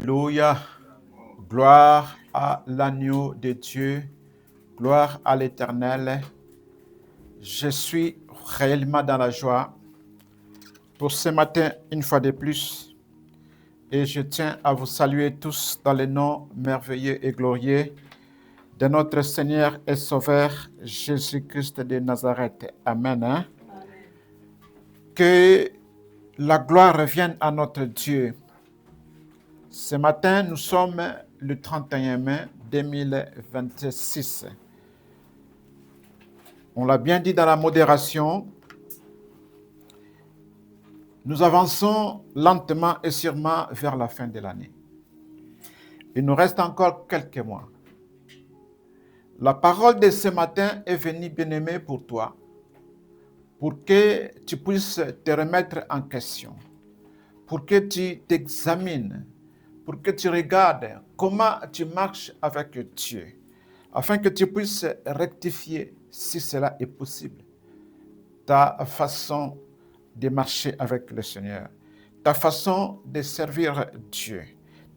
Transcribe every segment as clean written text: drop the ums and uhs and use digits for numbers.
Alléluia. Gloire à l'agneau de Dieu. Gloire à l'Éternel. Je suis réellement dans la joie pour ce matin, une fois de plus. Et je tiens à vous saluer tous dans le nom merveilleux et glorieux de notre Seigneur et Sauveur Jésus-Christ de Nazareth. Amen. Amen. Que la gloire revienne à notre Dieu. Ce matin, nous sommes le 31 mai 2026. On l'a bien dit dans la modération, nous avançons lentement et sûrement vers la fin de l'année. Il nous reste encore quelques mois. La parole de ce matin est venue, bien-aimé, pour toi, pour que tu puisses te remettre en question, pour que tu t'examines, pour que tu regardes comment tu marches avec Dieu, afin que tu puisses rectifier, si cela est possible, ta façon de marcher avec le Seigneur, ta façon de servir Dieu,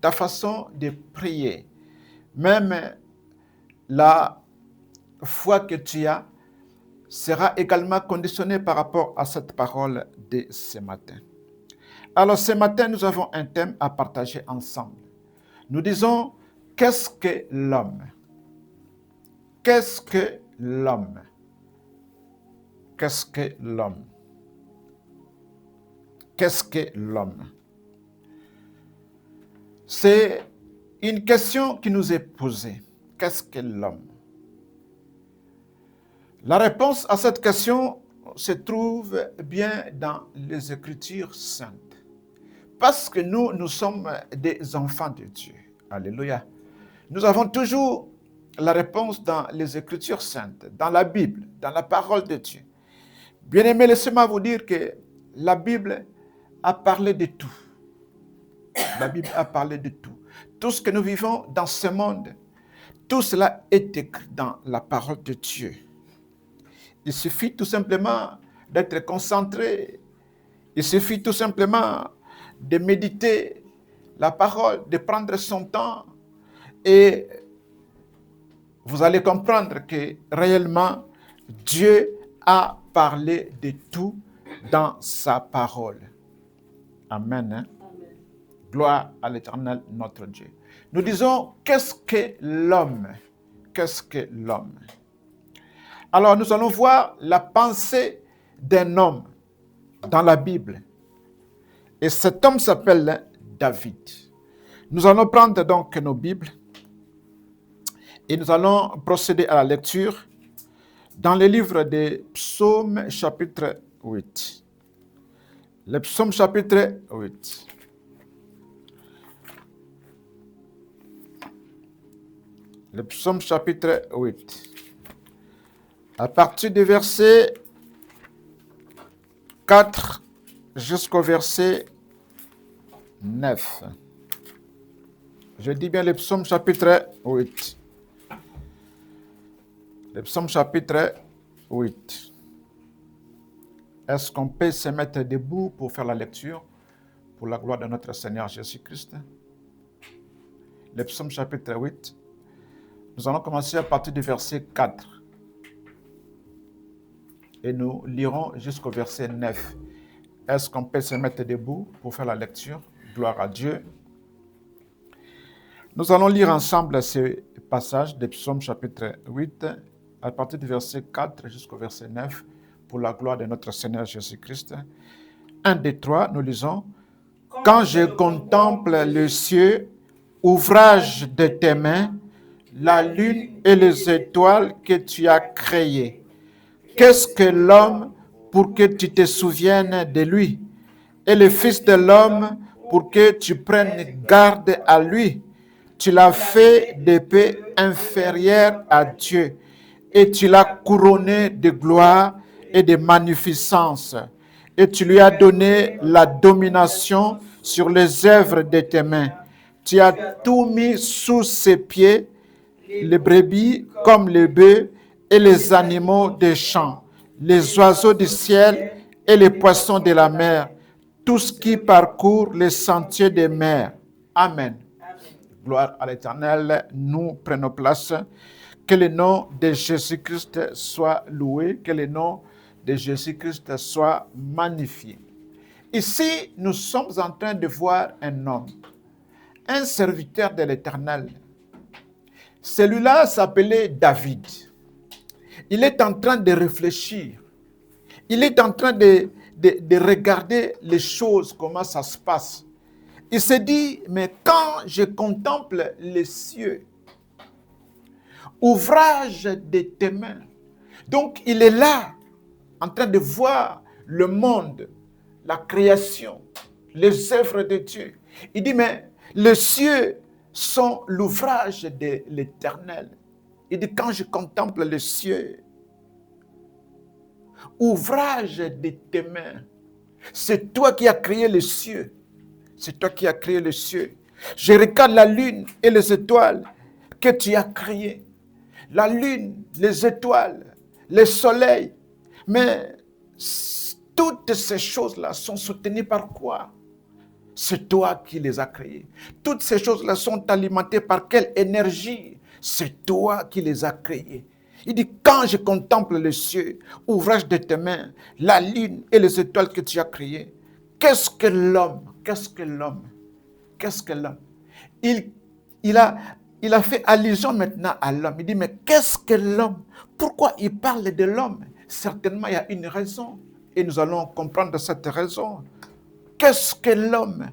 ta façon de prier, même la foi que tu as sera également conditionnée par rapport à cette parole de ce matin. Alors ce matin, nous avons un thème à partager ensemble. Nous disons, qu'est-ce que l'homme? Qu'est-ce que l'homme? Qu'est-ce que l'homme? Qu'est-ce que l'homme? C'est une question qui nous est posée. Qu'est-ce que l'homme? La réponse à cette question se trouve bien dans les Écritures saintes. Parce que nous sommes des enfants de Dieu. Alléluia. Nous avons toujours la réponse dans les Écritures saintes, dans la Bible, dans la parole de Dieu. Bien-aimés, laissez-moi vous dire que la Bible a parlé de tout. La Bible a parlé de tout. Tout ce que nous vivons dans ce monde, tout cela est écrit dans la parole de Dieu. Il suffit tout simplement d'être concentré. Il suffit tout simplement de méditer la parole, de prendre son temps et vous allez comprendre que réellement Dieu a parlé de tout dans sa parole. Amen. Amen. Gloire à l'Éternel, notre Dieu. Nous disons, qu'est-ce que l'homme? Qu'est-ce que l'homme? Alors, nous allons voir la pensée d'un homme dans la Bible. Et cet homme s'appelle David. Nous allons prendre donc nos Bibles et nous allons procéder à la lecture dans le livre des Psaumes chapitre 8. Le Psaume chapitre 8. Le Psaume chapitre 8. À partir du verset 4 jusqu'au verset 9. Je dis bien le Psaume chapitre 8. Le Psaume chapitre 8. Est-ce qu'on peut se mettre debout pour faire la lecture pour la gloire de notre Seigneur Jésus-Christ? Le Psaume chapitre 8. Nous allons commencer à partir du verset 4. Et nous lirons jusqu'au verset 9. Est-ce qu'on peut se mettre debout pour faire la lecture? Gloire à Dieu. Nous allons lire ensemble ce passage de Psaume chapitre 8 à partir du verset 4 jusqu'au verset 9 pour la gloire de notre Seigneur Jésus-Christ. 1, 2, 3, nous lisons. Quand je contemple le ciel, ouvrage de tes mains, la lune et les étoiles que tu as créées. Qu'est-ce que l'homme pour que tu te souviennes de lui? Et le Fils de l'homme pour que tu prennes garde à lui? Tu l'as fait d'épée inférieure à Dieu et tu l'as couronné de gloire et de magnificence. Et tu lui as donné la domination sur les œuvres de tes mains. Tu as tout mis sous ses pieds, les brebis comme les bœufs et les animaux des champs, les oiseaux du ciel et les poissons de la mer, tout ce qui parcourt les sentiers des mers. Amen. Gloire à l'Éternel. Nous prenons place. Que le nom de Jésus-Christ soit loué. Que le nom de Jésus-Christ soit magnifié. Ici, nous sommes en train de voir un homme, un serviteur de l'Éternel. Celui-là s'appelait David. Il est en train de réfléchir. Il est en train de regarder les choses, comment ça se passe. Il se dit, mais quand je contemple les cieux, ouvrage de tes mains. Donc, il est là, en train de voir le monde, la création, les œuvres de Dieu. Il dit, mais les cieux sont l'ouvrage de l'Éternel. Il dit, quand je contemple les cieux, ouvrage de tes mains, c'est toi qui as créé les cieux. C'est toi qui as créé les cieux. Je regarde la lune et les étoiles que tu as créées. La lune, les étoiles, le soleil. Mais toutes ces choses-là sont soutenues par quoi? C'est toi qui les as créées. Toutes ces choses-là sont alimentées par quelle énergie? C'est toi qui les as créées. Il dit, quand je contemple les cieux, ouvrage de tes mains, la lune et les étoiles que tu as créées, qu'est-ce que l'homme? Qu'est-ce que l'homme? Qu'est-ce que l'homme? Il a fait allusion maintenant à l'homme. Il dit, mais qu'est-ce que l'homme? Pourquoi il parle de l'homme? Certainement, il y a une raison. Et nous allons comprendre cette raison. Qu'est-ce que l'homme?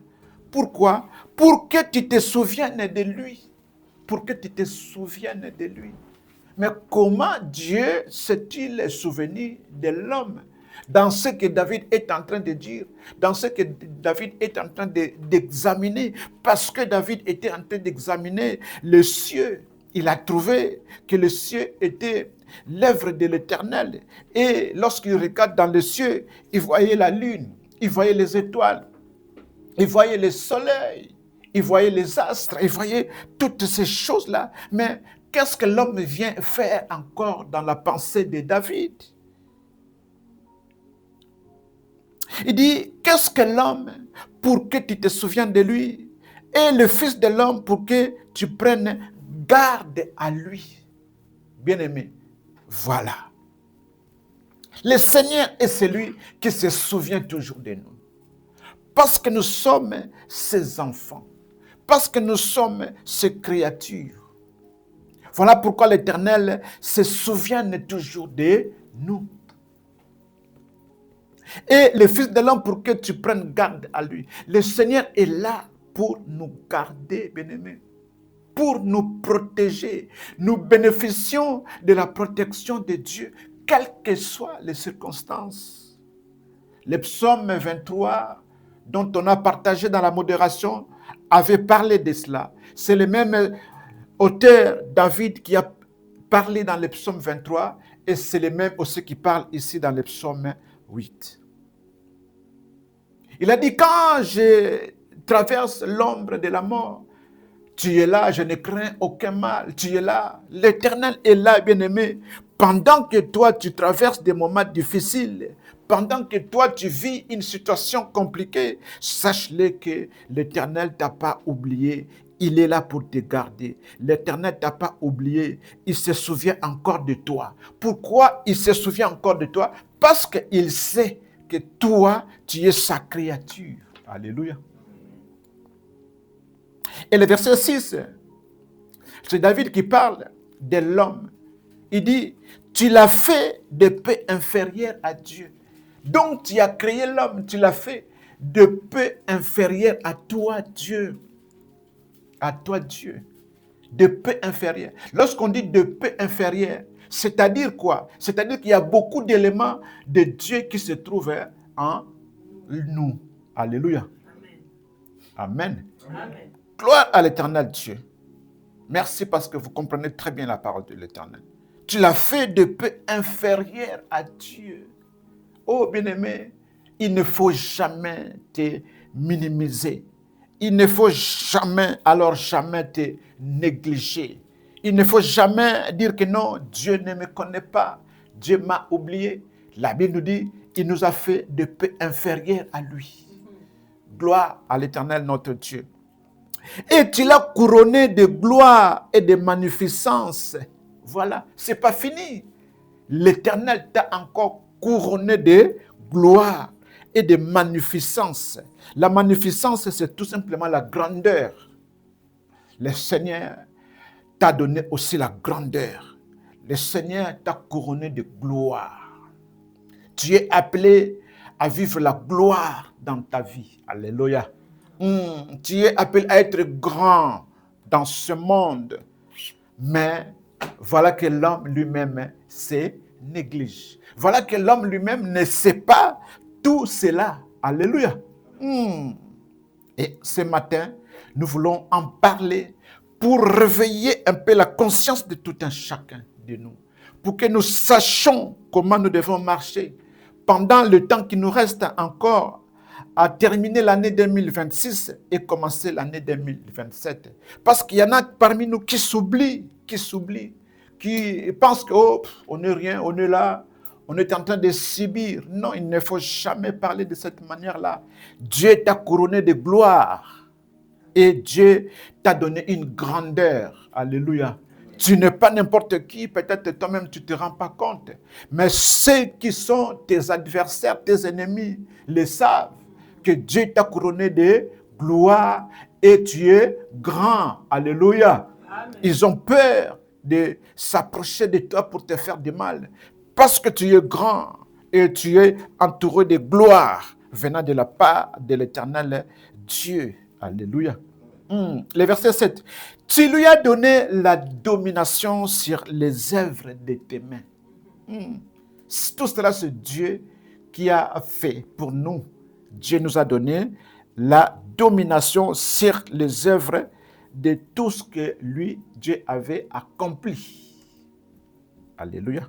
Pourquoi? Pour que tu te souviennes de lui. Pour que tu te souviennes de lui. Mais comment Dieu s'est-il souvenu de l'homme? Dans ce que David est en train de dire, dans ce que David est en train d'examiner, parce que David était en train d'examiner le cieux. Il a trouvé que le cieux était l'œuvre de l'Éternel. Et lorsqu'il regarde dans le cieux, il voyait la lune, il voyait les étoiles, il voyait le soleil, il voyait les astres, il voyait toutes ces choses-là. Mais qu'est-ce que l'homme vient faire encore dans la pensée de David? Il dit, qu'est-ce que l'homme pour que tu te souviennes de lui? Et le Fils de l'homme pour que tu prennes garde à lui. Bien-aimé, voilà. Le Seigneur est celui qui se souvient toujours de nous. Parce que nous sommes ses enfants. Parce que nous sommes ses créatures. Voilà pourquoi l'Éternel se souvient toujours de nous. Et le Fils de l'homme pour que tu prennes garde à lui. Le Seigneur est là pour nous garder, bien-aimés, pour nous protéger. Nous bénéficions de la protection de Dieu, quelles que soient les circonstances. Le psaume 23, dont on a partagé dans la modération, avait parlé de cela. C'est le même auteur, David, qui a parlé dans le psaume 23, et c'est le même aussi qui parle ici dans le psaume 8. Il a dit, quand je traverse l'ombre de la mort, tu es là, je ne crains aucun mal, tu es là, l'Éternel est là, bien-aimé. Pendant que toi, tu traverses des moments difficiles, pendant que toi, tu vis une situation compliquée, sache-le que l'Éternel ne t'a pas oublié. Il est là pour te garder. L'Éternel ne t'a pas oublié. Il se souvient encore de toi. Pourquoi il se souvient encore de toi? Parce qu'il sait que toi, tu es sa créature. Alléluia. Et le verset 6, c'est David qui parle de l'homme. Il dit, tu l'as fait de peu inférieur à Dieu. Donc tu as créé l'homme, tu l'as fait de peu inférieur à toi, Dieu. À toi, Dieu. De peu inférieur. Lorsqu'on dit de peu inférieur, c'est-à-dire quoi? C'est-à-dire qu'il y a beaucoup d'éléments de Dieu qui se trouvent en nous. Alléluia. Amen. Amen. Gloire à l'Éternel Dieu. Merci parce que vous comprenez très bien la parole de l'Éternel. Tu l'as fait de peu inférieur à Dieu. Oh bien-aimé, il ne faut jamais te minimiser. Il ne faut jamais, alors jamais te négliger. Il ne faut jamais dire que non, Dieu ne me connaît pas. Dieu m'a oublié. La Bible nous dit, il nous a fait de peu inférieur à lui. Gloire à l'Éternel notre Dieu. Et tu l'as couronné de gloire et de magnificence. Voilà, c'est pas fini. L'Éternel t'a encore couronné de gloire et de magnificence. La magnificence, c'est tout simplement la grandeur. Le Seigneur t'a donné aussi la grandeur. Le Seigneur t'a couronné de gloire. Tu es appelé à vivre la gloire dans ta vie. Alléluia. Tu es appelé à être grand dans ce monde. Mais voilà que l'homme lui-même se néglige. Voilà que l'homme lui-même ne sait pas tout cela. Alléluia. Et ce matin, nous voulons en parler pour réveiller un peu la conscience de tout un chacun de nous. Pour que nous sachions comment nous devons marcher pendant le temps qui nous reste encore à terminer l'année 2026 et commencer l'année 2027. Parce qu'il y en a parmi nous qui s'oublient, qui pensent qu'on n'est rien, on est là, on est en train de subir. Non, il ne faut jamais parler de cette manière-là. Dieu t'a couronné de gloire et Dieu t'a donné une grandeur. Alléluia. Tu n'es pas n'importe qui, peut-être toi-même tu ne te rends pas compte. Mais ceux qui sont tes adversaires, tes ennemis, le savent que Dieu t'a couronné de gloire et tu es grand. Alléluia. Amen. Ils ont peur de s'approcher de toi pour te faire du mal. Parce que tu es grand et tu es entouré de gloire venant de la part de l'Éternel Dieu. Alléluia. Le verset 7. Tu lui as donné la domination sur les œuvres de tes mains. Tout cela, c'est Dieu qui a fait pour nous. Dieu nous a donné la domination sur les œuvres de tout ce que lui, Dieu avait accompli. Alléluia.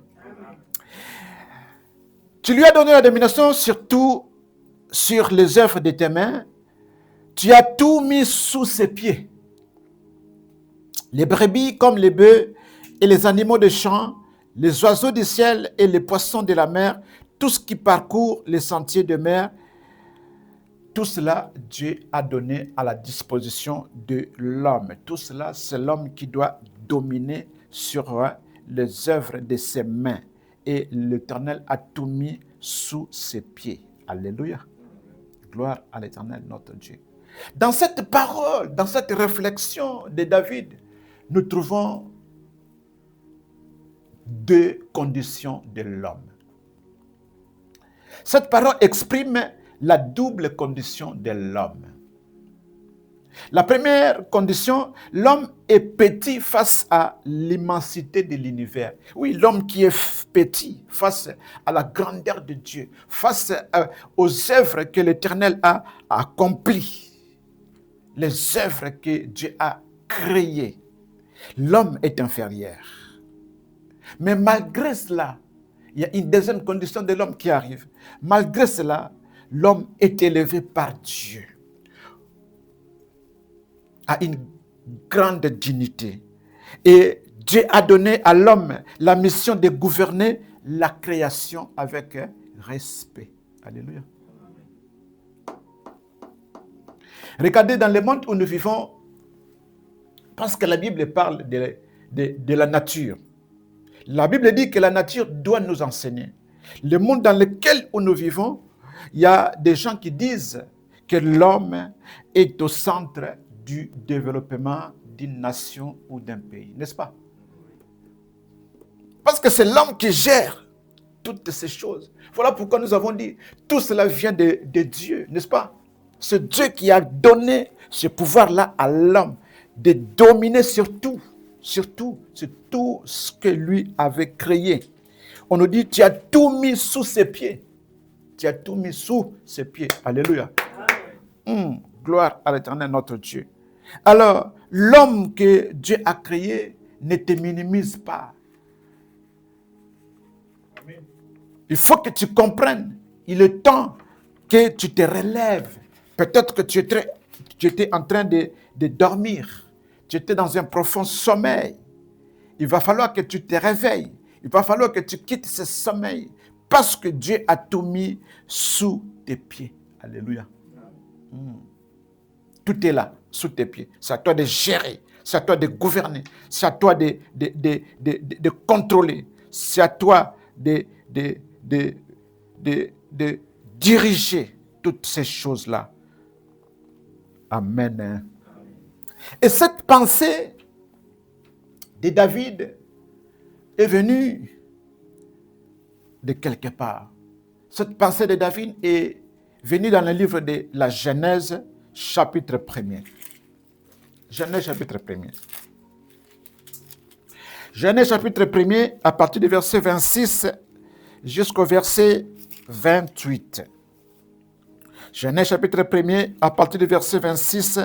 Tu lui as donné la domination sur les œuvres de tes mains. Tu as tout mis sous ses pieds. Les brebis comme les bœufs et les animaux de champ, les oiseaux du ciel et les poissons de la mer, tout ce qui parcourt les sentiers de mer, tout cela, Dieu a donné à la disposition de l'homme. Tout cela, c'est l'homme qui doit dominer sur les œuvres de ses mains. Et l'Éternel a tout mis sous ses pieds. Alléluia. Gloire à l'Éternel, notre Dieu. Dans cette parole, dans cette réflexion de David, nous trouvons deux conditions de l'homme. Cette parole exprime la double condition de l'homme. La première condition, l'homme est petit face à l'immensité de l'univers. Oui, l'homme qui est petit face à la grandeur de Dieu, face aux œuvres que l'Éternel a accomplies, les œuvres que Dieu a créées. L'homme est inférieur. Mais malgré cela, il y a une deuxième condition de l'homme qui arrive. Malgré cela, l'homme est élevé par Dieu à une grande dignité. Et Dieu a donné à l'homme la mission de gouverner la création avec respect. Alléluia. Regardez dans le monde où nous vivons, parce que la Bible parle de la nature. La Bible dit que la nature doit nous enseigner. Le monde dans lequel nous vivons, il y a des gens qui disent que l'homme est au centre du développement d'une nation ou d'un pays, n'est-ce pas? Parce que c'est l'homme qui gère toutes ces choses. Voilà pourquoi nous avons dit, tout cela vient de Dieu, n'est-ce pas? C'est Dieu qui a donné ce pouvoir-là à l'homme de dominer sur tout ce que lui avait créé. On nous dit, tu as tout mis sous ses pieds. Tu as tout mis sous ses pieds. Alléluia. Gloire à l'Éternel, notre Dieu. Alors, l'homme que Dieu a créé ne te minimise pas. Il faut que tu comprennes. Il est temps que tu te relèves. Peut-être que tu étais en train de dormir. Tu étais dans un profond sommeil. Il va falloir que tu te réveilles. Il va falloir que tu quittes ce sommeil. Parce que Dieu a tout mis sous tes pieds. Alléluia. Tout est là, sous tes pieds. C'est à toi de gérer. C'est à toi de gouverner. C'est à toi de contrôler. C'est à toi de diriger toutes ces choses-là. Amen. Et cette pensée de David est venue de quelque part. Cette pensée de David est venue dans le livre de la Genèse, chapitre 1er. Genèse, chapitre 1er. Genèse, chapitre 1er, à partir du verset 26 jusqu'au verset 28. Genèse, chapitre 1er, à partir du verset 26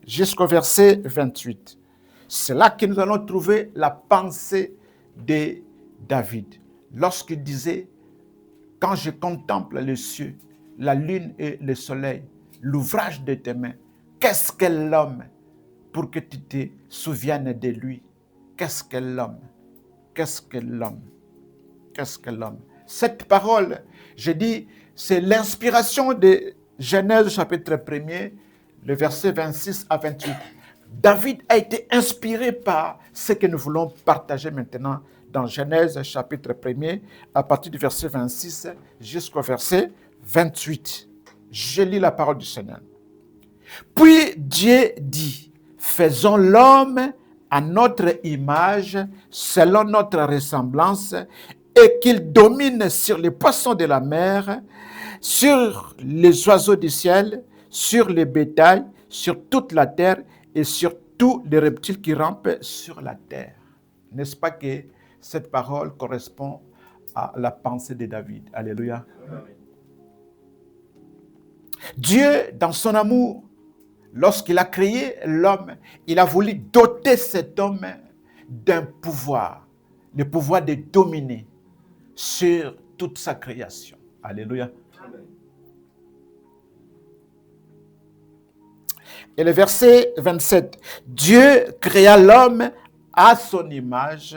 jusqu'au verset 28. C'est là que nous allons trouver la pensée de David. Lorsqu'il disait, quand je contemple les cieux, la lune et le soleil, l'ouvrage de tes mains, qu'est-ce que l'homme pour que tu te souviennes de lui? Qu'est-ce que l'homme? Qu'est-ce que l'homme? Qu'est-ce que l'homme? Cette parole, je dis, c'est l'inspiration de Genèse chapitre 1er, le verset 26 à 28. David a été inspiré par ce que nous voulons partager maintenant dans Genèse chapitre 1er, à partir du verset 26 jusqu'au verset 28. Je lis la parole du Seigneur. Puis Dieu dit, faisons l'homme à notre image, selon notre ressemblance, et qu'il domine sur les poissons de la mer, sur les oiseaux du ciel, sur les bétails, sur toute la terre et sur tous les reptiles qui rampent sur la terre. N'est-ce pas que cette parole correspond à la pensée de David? Alléluia. Amen. Dieu, dans son amour, lorsqu'il a créé l'homme, il a voulu doter cet homme d'un pouvoir, le pouvoir de dominer sur toute sa création. Alléluia. Amen. Et le verset 27, Dieu créa l'homme à son image,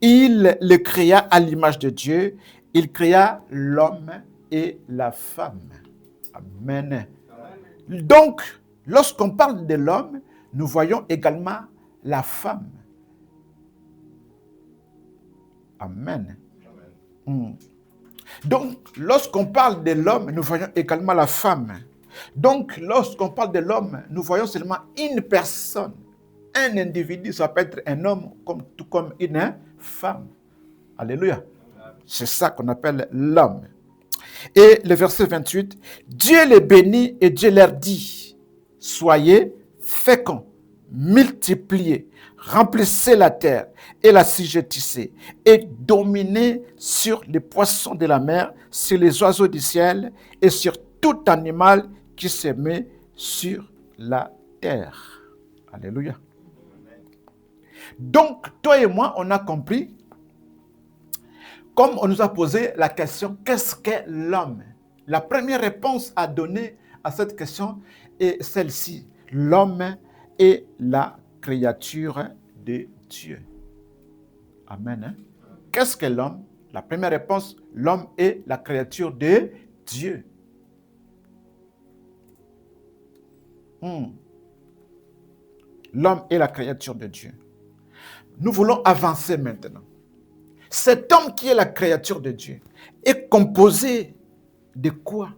il le créa à l'image de Dieu, il créa l'homme et la femme. Amen. Amen. Donc, lorsqu'on parle de l'homme, nous voyons également la femme. Amen. Amen. Donc, lorsqu'on parle de l'homme, nous voyons également la femme. Donc, lorsqu'on parle de l'homme, nous voyons seulement une personne. Un individu, ça peut être un homme tout comme une femme. Alléluia. C'est ça qu'on appelle l'homme. Et le verset 28, Dieu les bénit et Dieu leur dit, soyez féconds, multipliez, remplissez la terre et la assujettissez et dominez sur les poissons de la mer, sur les oiseaux du ciel et sur tout animal qui se met sur la terre. Alléluia. Donc, toi et moi, on a compris, comme on nous a posé la question, qu'est-ce qu'est l'homme? La première réponse à donner à cette question est celle-ci. L'homme est la créature de Dieu. Amen. Hein? Qu'est-ce que l'homme? La première réponse, l'homme est la créature de Dieu. L'homme est la créature de Dieu. Nous voulons avancer maintenant. Cet homme qui est la créature de Dieu est composé de quoi?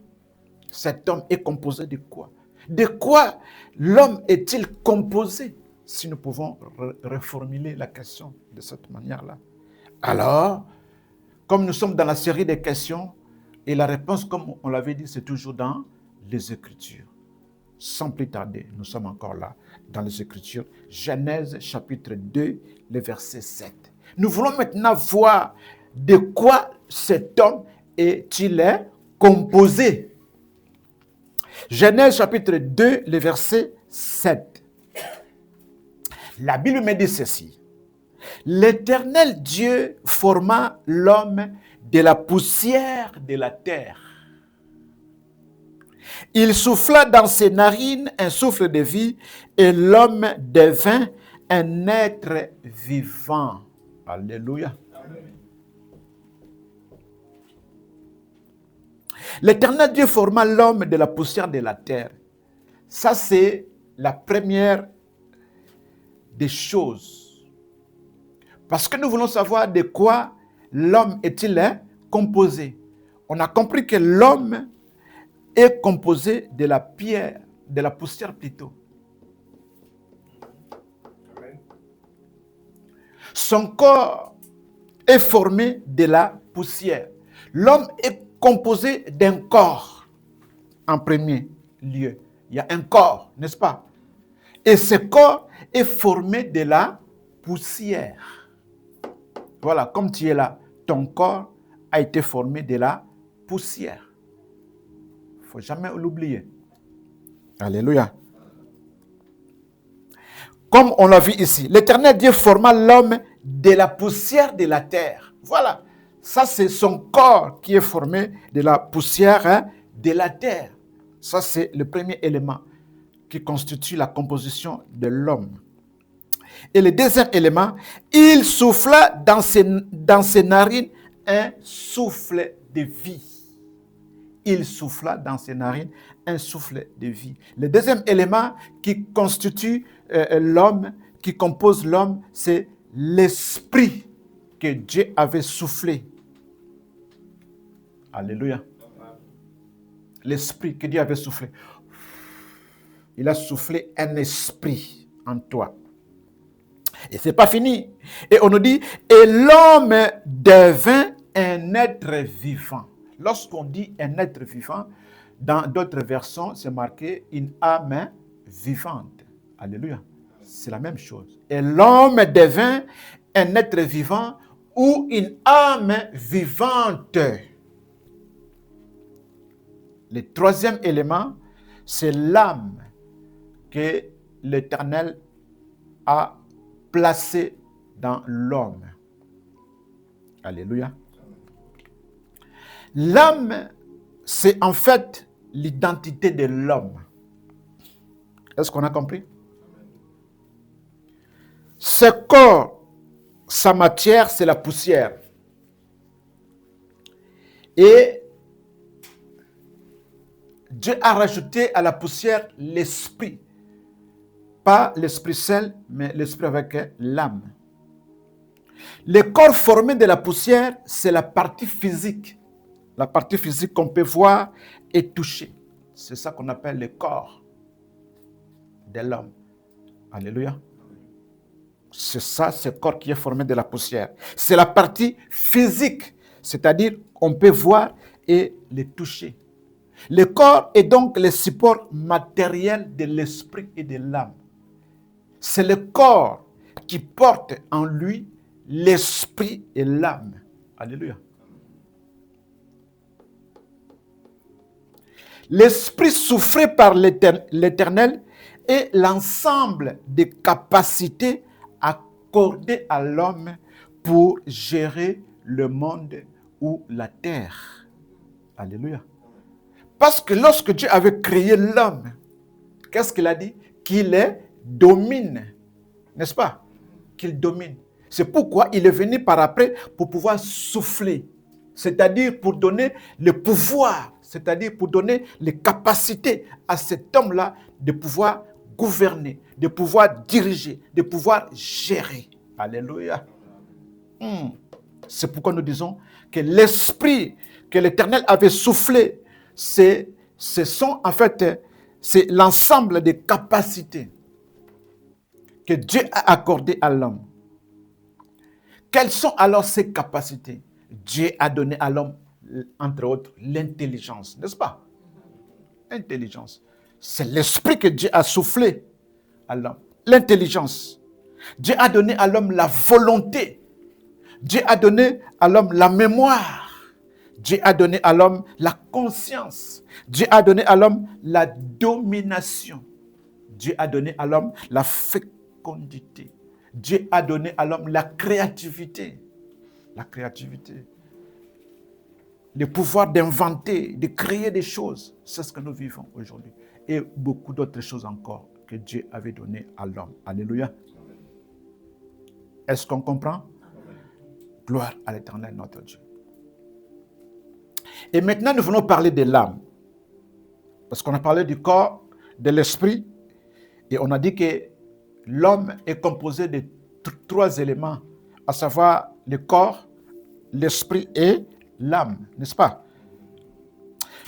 Cet homme est composé de quoi? De quoi l'homme est-il composé? Si nous pouvons reformuler la question de cette manière-là. Alors, comme nous sommes dans la série des questions, et la réponse, comme on l'avait dit, c'est toujours dans les Écritures. Sans plus tarder, nous sommes encore là, dans les Écritures. Genèse chapitre 2, le verset 7. Nous voulons maintenant voir de quoi cet homme est-il composé. Genèse chapitre 2, le verset 7. La Bible me dit ceci. L'Éternel Dieu forma l'homme de la poussière de la terre. Il souffla dans ses narines un souffle de vie et l'homme devint un être vivant. Alléluia. L'Éternel Dieu forma l'homme de la poussière de la terre. Ça, c'est la première des choses. Parce que nous voulons savoir de quoi l'homme est-il composé. On a compris que l'homme est composé de la pierre, de la poussière plutôt. Son corps est formé de la poussière. L'homme est composé d'un corps en premier lieu. Il y a un corps, n'est-ce pas? Et ce corps est formé de la poussière. Voilà, comme tu es là, ton corps a été formé de la poussière. Il ne faut jamais l'oublier. Alléluia. Comme on l'a vu ici, l'Éternel Dieu forma l'homme de la poussière de la terre. Voilà, ça c'est son corps qui est formé de la poussière de la terre. Ça c'est le premier élément qui constitue la composition de l'homme. Et le deuxième élément, il souffla dans ses narines un souffle de vie. Il souffla dans ses narines un souffle de vie. Le deuxième élément qui constitue l'homme, qui compose l'homme, c'est l'esprit que Dieu avait soufflé. Alléluia. L'esprit que Dieu avait soufflé. Il a soufflé un esprit en toi. Et ce n'est pas fini. Et on nous dit, et l'homme devint un être vivant. Lorsqu'on dit un être vivant, dans d'autres versions, c'est marqué une âme vivante. Alléluia. C'est la même chose. Et l'homme devint un être vivant ou une âme vivante. Le troisième élément, c'est l'âme que l'Éternel a placée dans l'homme. Alléluia. L'âme, c'est en fait l'identité de l'homme. Est-ce qu'on a compris? Ce corps, sa matière, c'est la poussière. Et Dieu a rajouté à la poussière l'esprit. Pas l'esprit seul, mais l'esprit avec l'âme. Le corps formé de la poussière, c'est la partie physique. La partie physique qu'on peut voir et toucher. C'est ça qu'on appelle le corps de l'homme. Alléluia. C'est ça, ce corps qui est formé de la poussière. C'est la partie physique, c'est-à-dire qu'on peut voir et le toucher. Le corps est donc le support matériel de l'esprit et de l'âme. C'est le corps qui porte en lui l'esprit et l'âme. Alléluia. L'esprit soufflé par l'Éternel est l'ensemble des capacités accordées à l'homme pour gérer le monde ou la terre. Alléluia. Parce que lorsque Dieu avait créé l'homme, qu'est-ce qu'il a dit? Qu'il les domine. N'est-ce pas? Qu'il domine. C'est pourquoi il est venu par après pour pouvoir souffler. C'est-à-dire pour donner le pouvoir, c'est-à-dire pour donner les capacités à cet homme-là de pouvoir gouverner, de pouvoir diriger, de pouvoir gérer. Alléluia. C'est pourquoi nous disons que l'esprit que l'Éternel avait soufflé, c'est l'ensemble des capacités que Dieu a accordées à l'homme. Quelles sont alors ces capacités? Dieu a donné à l'homme, entre autres, l'intelligence, n'est-ce pas? L'intelligence. C'est l'esprit que Dieu a soufflé à l'homme. L'intelligence. Dieu a donné à l'homme la volonté. Dieu a donné à l'homme la mémoire. Dieu a donné à l'homme la conscience. Dieu a donné à l'homme la domination. Dieu a donné à l'homme la fécondité. Dieu a donné à l'homme la créativité. La créativité. Le pouvoir d'inventer, de créer des choses. C'est ce que nous vivons aujourd'hui. Et beaucoup d'autres choses encore que Dieu avait donné à l'homme. Alléluia. Est-ce qu'on comprend? Gloire à l'Éternel, notre Dieu. Et maintenant, nous venons parler de l'âme. Parce qu'on a parlé du corps, de l'esprit. Et on a dit que l'homme est composé de trois éléments, à savoir le corps, l'esprit et l'âme, n'est-ce pas?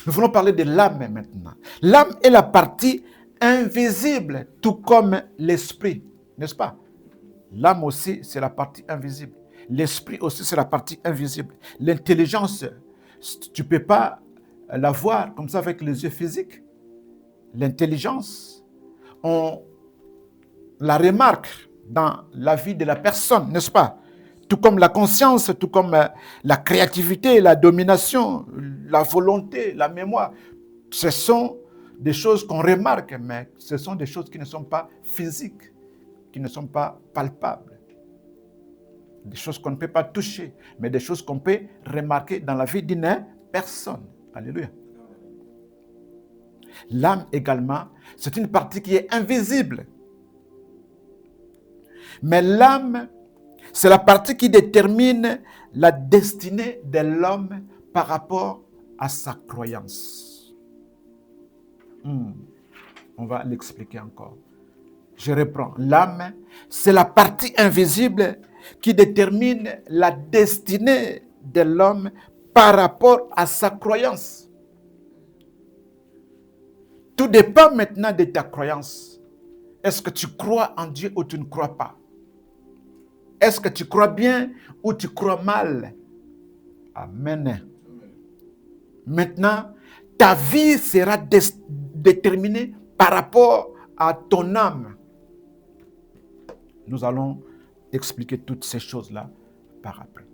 Nous voulons parler de l'âme maintenant. L'âme est la partie invisible, tout comme l'esprit, n'est-ce pas? L'âme aussi, c'est la partie invisible. L'esprit aussi, c'est la partie invisible. L'intelligence, tu ne peux pas la voir comme ça avec les yeux physiques. L'intelligence, on la remarque dans la vie de la personne, n'est-ce pas? Tout comme la conscience, tout comme la créativité, la domination, la volonté, la mémoire. Ce sont des choses qu'on remarque, mais ce sont des choses qui ne sont pas physiques, qui ne sont pas palpables. Des choses qu'on ne peut pas toucher, mais des choses qu'on peut remarquer dans la vie d'une personne. Alléluia. L'âme également, c'est une partie qui est invisible. Mais l'âme, c'est la partie qui détermine la destinée de l'homme par rapport à sa croyance. On va l'expliquer encore. Je reprends. L'âme, c'est la partie invisible qui détermine la destinée de l'homme par rapport à sa croyance. Tout dépend maintenant de ta croyance. Est-ce que tu crois en Dieu ou tu ne crois pas? Est-ce que tu crois bien ou tu crois mal? Amen. Maintenant, ta vie sera déterminée par rapport à ton âme. Nous allons expliquer toutes ces choses-là par après.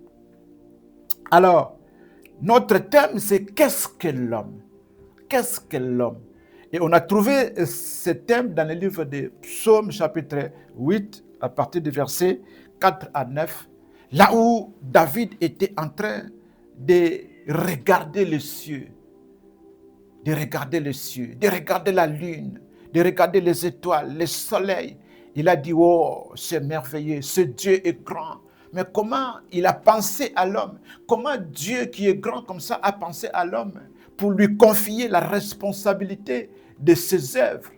Alors, notre thème, c'est qu'est-ce que l'homme? Qu'est-ce que l'homme? Et on a trouvé ce thème dans le livre de Psaumes, chapitre 8, à partir du verset 4 à 9, là où David était en train de regarder les cieux, de regarder les cieux, de regarder la lune, de regarder les étoiles, le soleil. Il a dit, oh, c'est merveilleux, ce Dieu est grand. Mais comment il a pensé à l'homme? Comment Dieu qui est grand comme ça a pensé à l'homme pour lui confier la responsabilité de ses œuvres?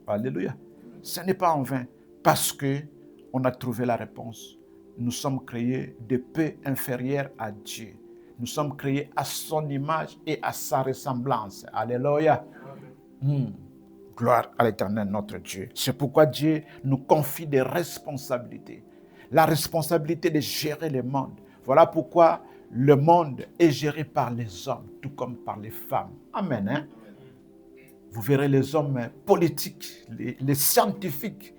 Alléluia. Ce n'est pas en vain, parce que on a trouvé la réponse. Nous sommes créés de peu inférieurs à Dieu. Nous sommes créés à son image et à sa ressemblance. Alléluia. Gloire à l'Éternel, notre Dieu. C'est pourquoi Dieu nous confie des responsabilités. La responsabilité de gérer le monde. Voilà pourquoi le monde est géré par les hommes, tout comme par les femmes. Amen. Hein? Vous verrez les hommes politiques, les scientifiques,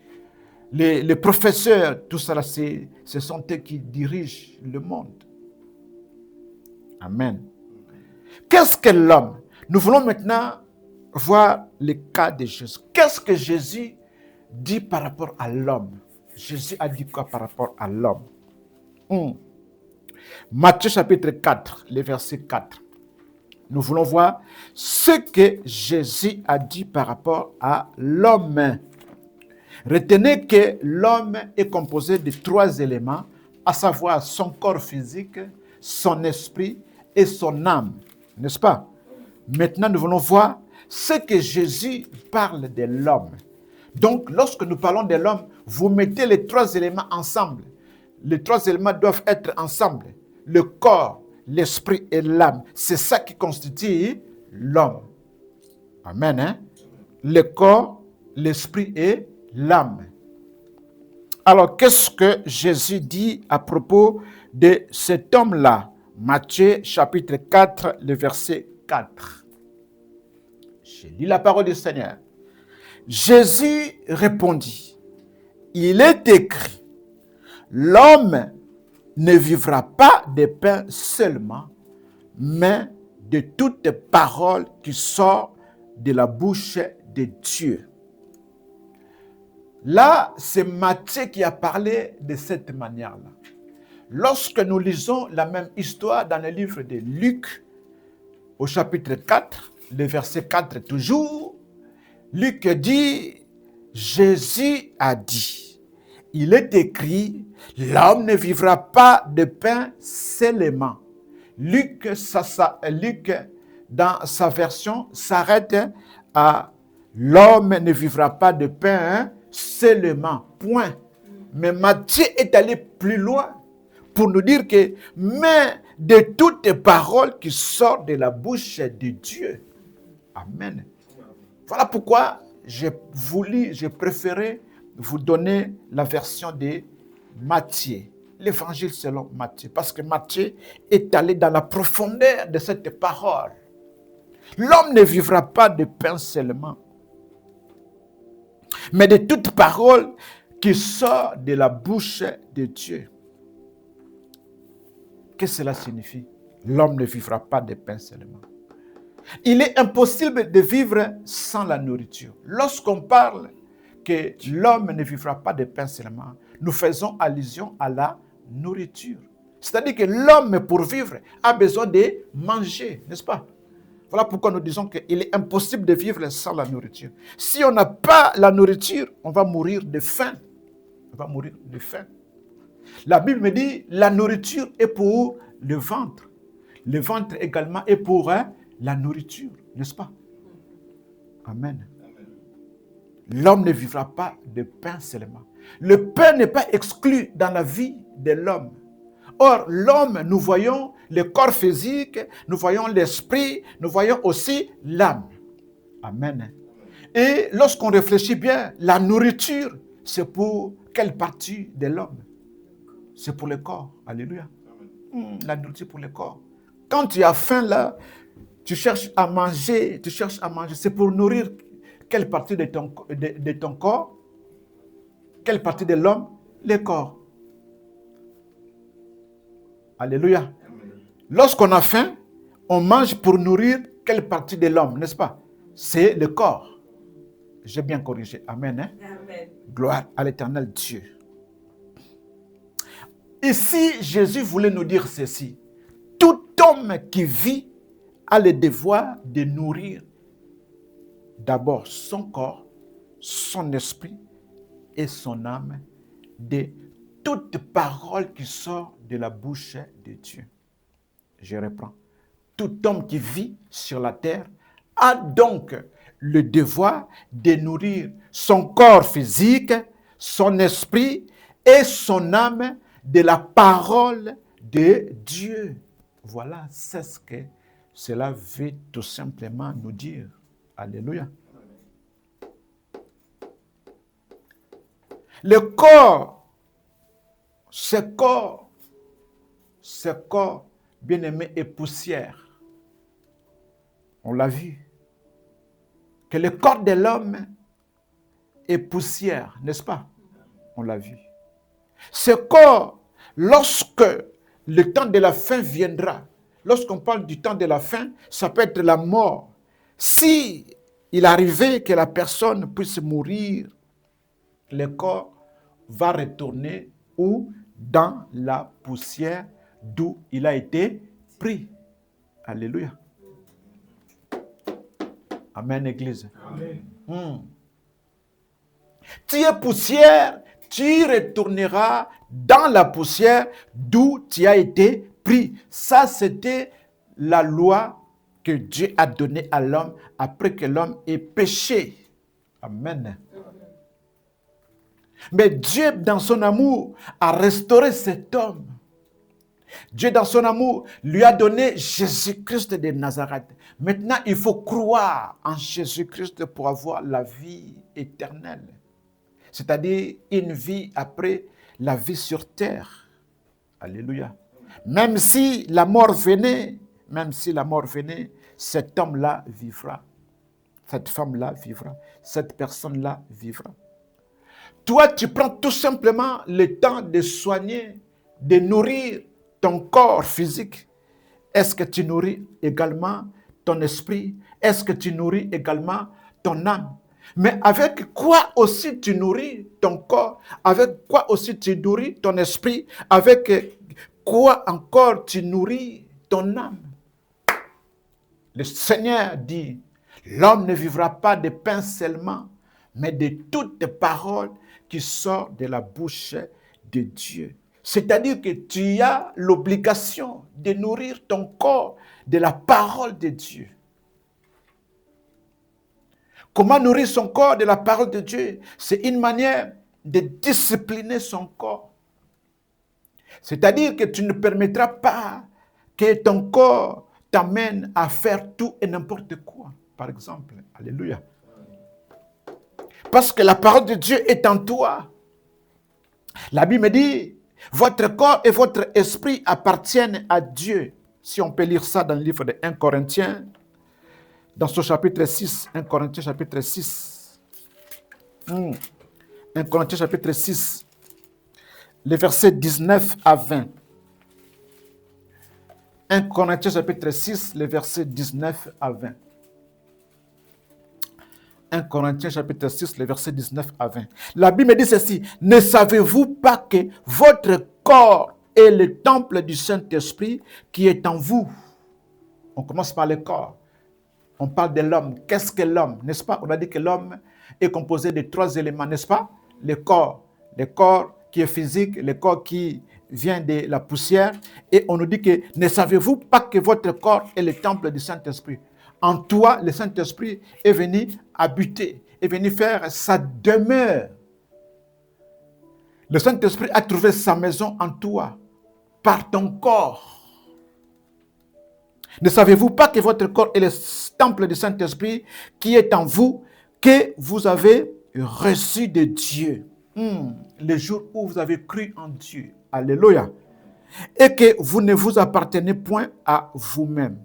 les professeurs, tout ça, ce sont eux qui dirigent le monde. Amen. Qu'est-ce que l'homme? Nous voulons maintenant voir le cas de Jésus. Qu'est-ce que Jésus dit par rapport à l'homme? Jésus a dit quoi par rapport à l'homme? Matthieu chapitre 4, le verset 4. Nous voulons voir ce que Jésus a dit par rapport à l'homme. Retenez que l'homme est composé de trois éléments, à savoir son corps physique, son esprit et son âme. N'est-ce pas? Maintenant, nous voulons voir ce que Jésus parle de l'homme. Donc, lorsque nous parlons de l'homme, vous mettez les trois éléments ensemble. Les trois éléments doivent être ensemble. Le corps, l'esprit et l'âme. C'est ça qui constitue l'homme. Amen. Hein? Le corps, l'esprit et l'âme. Alors, qu'est-ce que Jésus dit à propos de cet homme-là? Matthieu chapitre 4, le verset 4. Je lis la parole du Seigneur. Jésus répondit, il est écrit, l'homme ne vivra pas de pain seulement, mais de toute parole qui sort de la bouche de Dieu. Là, c'est Matthieu qui a parlé de cette manière-là. Lorsque nous lisons la même histoire dans le livre de Luc, au chapitre 4, le verset 4 toujours, Luc dit, Jésus a dit, il est écrit, l'homme ne vivra pas de pain seulement. Luc, dans sa version, s'arrête à L'homme ne vivra pas de pain seulement, point. Mais Matthieu est allé plus loin pour nous dire que, mais de toutes les paroles qui sortent de la bouche de Dieu. Amen. Voilà pourquoi j'ai préféré vous donner la version de Matthieu, l'évangile selon Matthieu, parce que Matthieu est allé dans la profondeur de cette parole. L'homme ne vivra pas de pain seulement, mais de toute parole qui sort de la bouche de Dieu. Qu'est-ce que cela signifie? L'homme ne vivra pas de pain seulement. Il est impossible de vivre sans la nourriture. Lorsqu'on parle que l'homme ne vivra pas de pain seulement, nous faisons allusion à la nourriture. C'est-à-dire que l'homme, pour vivre, a besoin de manger, n'est-ce pas? Voilà pourquoi nous disons qu'il est impossible de vivre sans la nourriture. Si on n'a pas la nourriture, on va mourir de faim. On va mourir de faim. La Bible me dit, la nourriture est pour le ventre. Le ventre également est pour la nourriture, n'est-ce pas? Amen. L'homme ne vivra pas de pain seulement. Le pain n'est pas exclu dans la vie de l'homme. Or, l'homme, nous voyons le corps physique, nous voyons l'esprit, nous voyons aussi l'âme. Amen. Et lorsqu'on réfléchit bien, la nourriture, c'est pour quelle partie de l'homme? C'est pour le corps. Alléluia. La nourriture pour le corps. Quand tu as faim là, tu cherches à manger, c'est pour nourrir quelle partie de ton corps? Quelle partie de l'homme? Le corps. Alléluia. Lorsqu'on a faim, on mange pour nourrir quelle partie de l'homme, n'est-ce pas? C'est le corps. J'ai bien corrigé. Amen. Amen. Gloire à l'Éternel Dieu. Ici, Jésus voulait nous dire ceci. Tout homme qui vit a le devoir de nourrir d'abord son corps, son esprit et son âme de toute parole qui sort de la bouche de Dieu. Je reprends. Tout homme qui vit sur la terre a donc le devoir de nourrir son corps physique, son esprit et son âme de la parole de Dieu. Voilà, c'est ce que cela veut tout simplement nous dire. Alléluia. Le corps, ce corps, bien-aimé, est poussière. On l'a vu. Que le corps de l'homme est poussière, n'est-ce pas? On l'a vu. Ce corps, lorsque le temps de la fin viendra, lorsqu'on parle du temps de la fin, ça peut être la mort. Si il arrivait que la personne puisse mourir, le corps va retourner où? Dans la poussière d'où il a été pris. Alléluia. Amen, Église. Amen. Tu es poussière, tu retourneras dans la poussière d'où tu as été pris. Ça, c'était la loi que Dieu a donnée à l'homme après que l'homme ait péché. Amen. Mais Dieu, dans son amour, a restauré cet homme. Dieu, dans son amour, lui a donné Jésus-Christ de Nazareth. Maintenant, il faut croire en Jésus-Christ pour avoir la vie éternelle. C'est-à-dire une vie après la vie sur terre. Alléluia. Même si la mort venait, cet homme-là vivra. Cette femme-là vivra. Cette personne-là vivra. Toi, tu prends tout simplement le temps de soigner, de nourrir ton corps physique. Est-ce que tu nourris également ton esprit? Est-ce que tu nourris également ton âme? Mais avec quoi aussi tu nourris ton corps? Avec quoi aussi tu nourris ton esprit? Avec quoi encore tu nourris ton âme? Le Seigneur dit, l'homme ne vivra pas de pain seulement, mais de toutes paroles qui sortent de la bouche de Dieu. C'est-à-dire que tu as l'obligation de nourrir ton corps de la parole de Dieu. Comment nourrir son corps de la parole de Dieu? C'est une manière de discipliner son corps. C'est-à-dire que tu ne permettras pas que ton corps t'amène à faire tout et n'importe quoi, par exemple. Alléluia. Parce que la parole de Dieu est en toi. La Bible dit, votre corps et votre esprit appartiennent à Dieu. Si on peut lire ça dans le livre de 1 Corinthiens, dans ce chapitre 6, 1 Corinthiens chapitre 6. 1 Corinthiens chapitre 6, les versets 19 à 20. 1 Corinthiens chapitre 6, les versets 19 à 20. 1 Corinthiens chapitre 6, les versets 19 à 20. La Bible dit ceci, ne savez-vous pas que votre corps est le temple du Saint-Esprit qui est en vous? On commence par le corps. On parle de l'homme. Qu'est-ce que l'homme? N'est-ce pas? On a dit que l'homme est composé de 3 éléments, n'est-ce pas? Le corps qui est physique, le corps qui vient de la poussière. Et on nous dit que ne savez-vous pas que votre corps est le temple du Saint-Esprit? En toi, le Saint-Esprit est venu habiter, est venu faire sa demeure. Le Saint-Esprit a trouvé sa maison en toi, par ton corps. Ne savez-vous pas que votre corps est le temple du Saint-Esprit qui est en vous, que vous avez reçu de Dieu, le jour où vous avez cru en Dieu. Alléluia. Et que vous ne vous appartenez point à vous-même.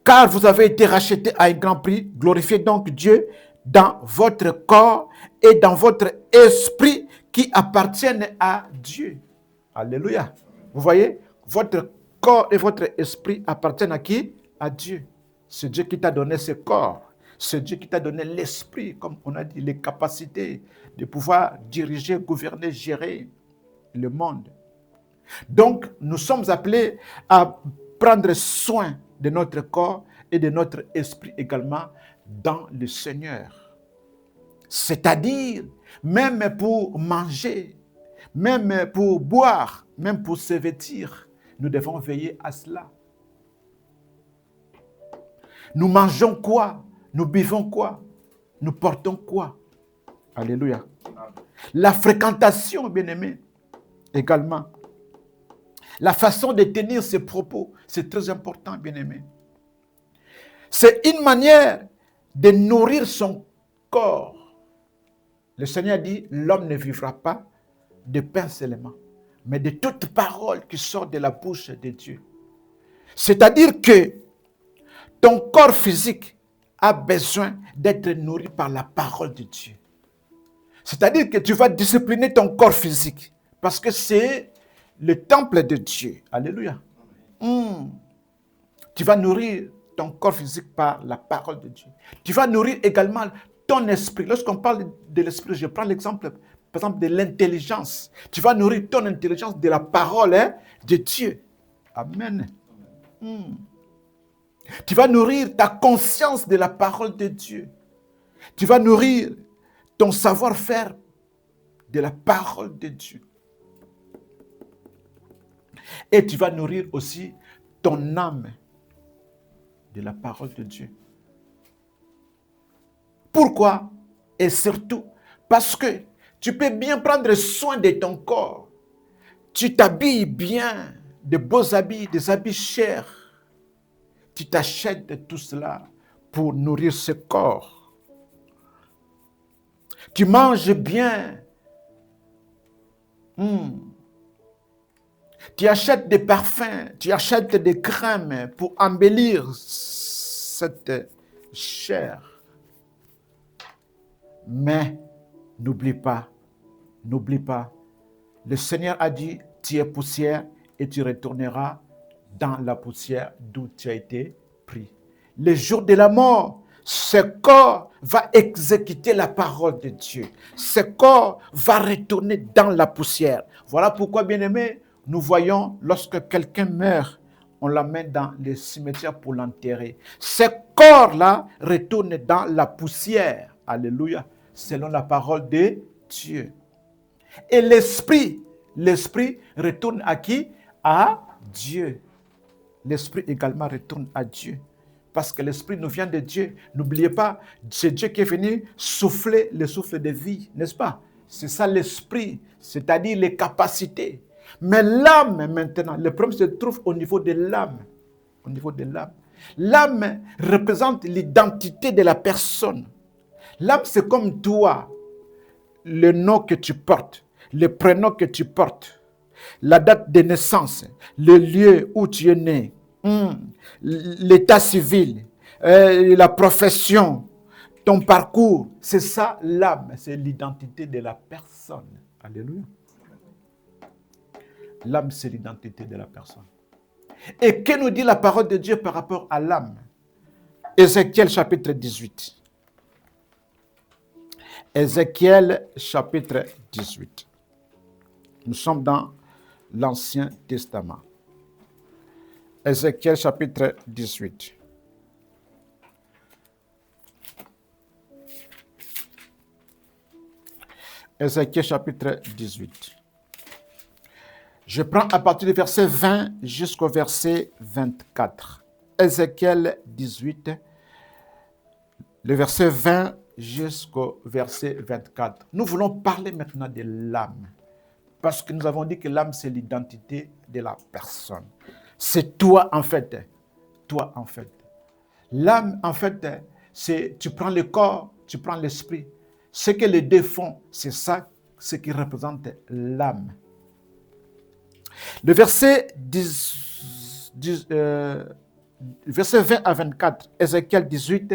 Car vous avez été rachetés à un grand prix. Glorifiez donc Dieu dans votre corps et dans votre esprit qui appartiennent à Dieu. Alléluia. Vous voyez, votre corps et votre esprit appartiennent à qui? À Dieu. C'est Dieu qui t'a donné ce corps. C'est Dieu qui t'a donné l'esprit, comme on a dit, les capacités de pouvoir diriger, gouverner, gérer le monde. Donc, nous sommes appelés à prendre soin de notre corps et de notre esprit également dans le Seigneur. C'est-à-dire, même pour manger, même pour boire, même pour se vêtir, nous devons veiller à cela. Nous mangeons quoi? Nous buvons quoi? Nous portons quoi? Alléluia. La fréquentation, bien-aimés, également. La façon de tenir ses propos, c'est très important, bien-aimés. C'est une manière de nourrir son corps. Le Seigneur dit, l'homme ne vivra pas de pain seulement, mais de toute parole qui sort de la bouche de Dieu. C'est-à-dire que ton corps physique a besoin d'être nourri par la parole de Dieu. C'est-à-dire que tu vas discipliner ton corps physique parce que c'est le temple de Dieu. Alléluia. Tu vas nourrir ton corps physique par la parole de Dieu. Tu vas nourrir également ton esprit. Lorsqu'on parle de l'esprit, je prends l'exemple, par exemple, de l'intelligence. Tu vas nourrir ton intelligence de la parole de Dieu. Amen. Tu vas nourrir ta conscience de la parole de Dieu. Tu vas nourrir ton savoir-faire de la parole de Dieu. Et tu vas nourrir aussi ton âme de la parole de Dieu. Pourquoi? Et surtout, parce que tu peux bien prendre soin de ton corps. Tu t'habilles bien, de beaux habits, des habits chers. Tu t'achètes de tout cela pour nourrir ce corps. Tu manges bien. Tu achètes des parfums, tu achètes des crèmes pour embellir cette chair. Mais n'oublie pas, le Seigneur a dit, tu es poussière et tu retourneras dans la poussière d'où tu as été pris. Le jour de la mort, ce corps va exécuter la parole de Dieu. Ce corps va retourner dans la poussière. Voilà pourquoi, bien-aimés, nous voyons lorsque quelqu'un meurt, on l'amène dans le cimetière pour l'enterrer. Ce corps-là retourne dans la poussière. Alléluia. Selon la parole de Dieu. Et l'esprit retourne à qui? À Dieu. L'esprit également retourne à Dieu. Parce que l'esprit nous vient de Dieu. N'oubliez pas, c'est Dieu qui est venu souffler le souffle de vie, n'est-ce pas? C'est ça l'esprit, c'est-à-dire les capacités. Mais l'âme maintenant, le problème se trouve au niveau de l'âme. Au niveau de l'âme. L'âme représente l'identité de la personne. L'âme, c'est comme toi, le nom que tu portes, le prénom que tu portes, la date de naissance, le lieu où tu es né, l'état civil, la profession, ton parcours. C'est ça l'âme, c'est l'identité de la personne. Alléluia. L'âme, c'est l'identité de la personne. Et que nous dit la parole de Dieu par rapport à l'âme? Ézéchiel chapitre 18. Ézéchiel chapitre 18. Nous sommes dans l'Ancien Testament. Ézéchiel chapitre 18. Ézéchiel chapitre 18. Je prends à partir du verset 20 jusqu'au verset 24. Ézéchiel 18, le verset 20 jusqu'au verset 24. Nous voulons parler maintenant de l'âme. Parce que nous avons dit que l'âme, c'est l'identité de la personne. C'est toi, en fait. Toi, en fait. L'âme, en fait, c'est tu prends le corps, tu prends l'esprit. Ce que les deux font, c'est ça, ce qui représente l'âme. Le verset, verset 20 à 24, Ézéchiel 18,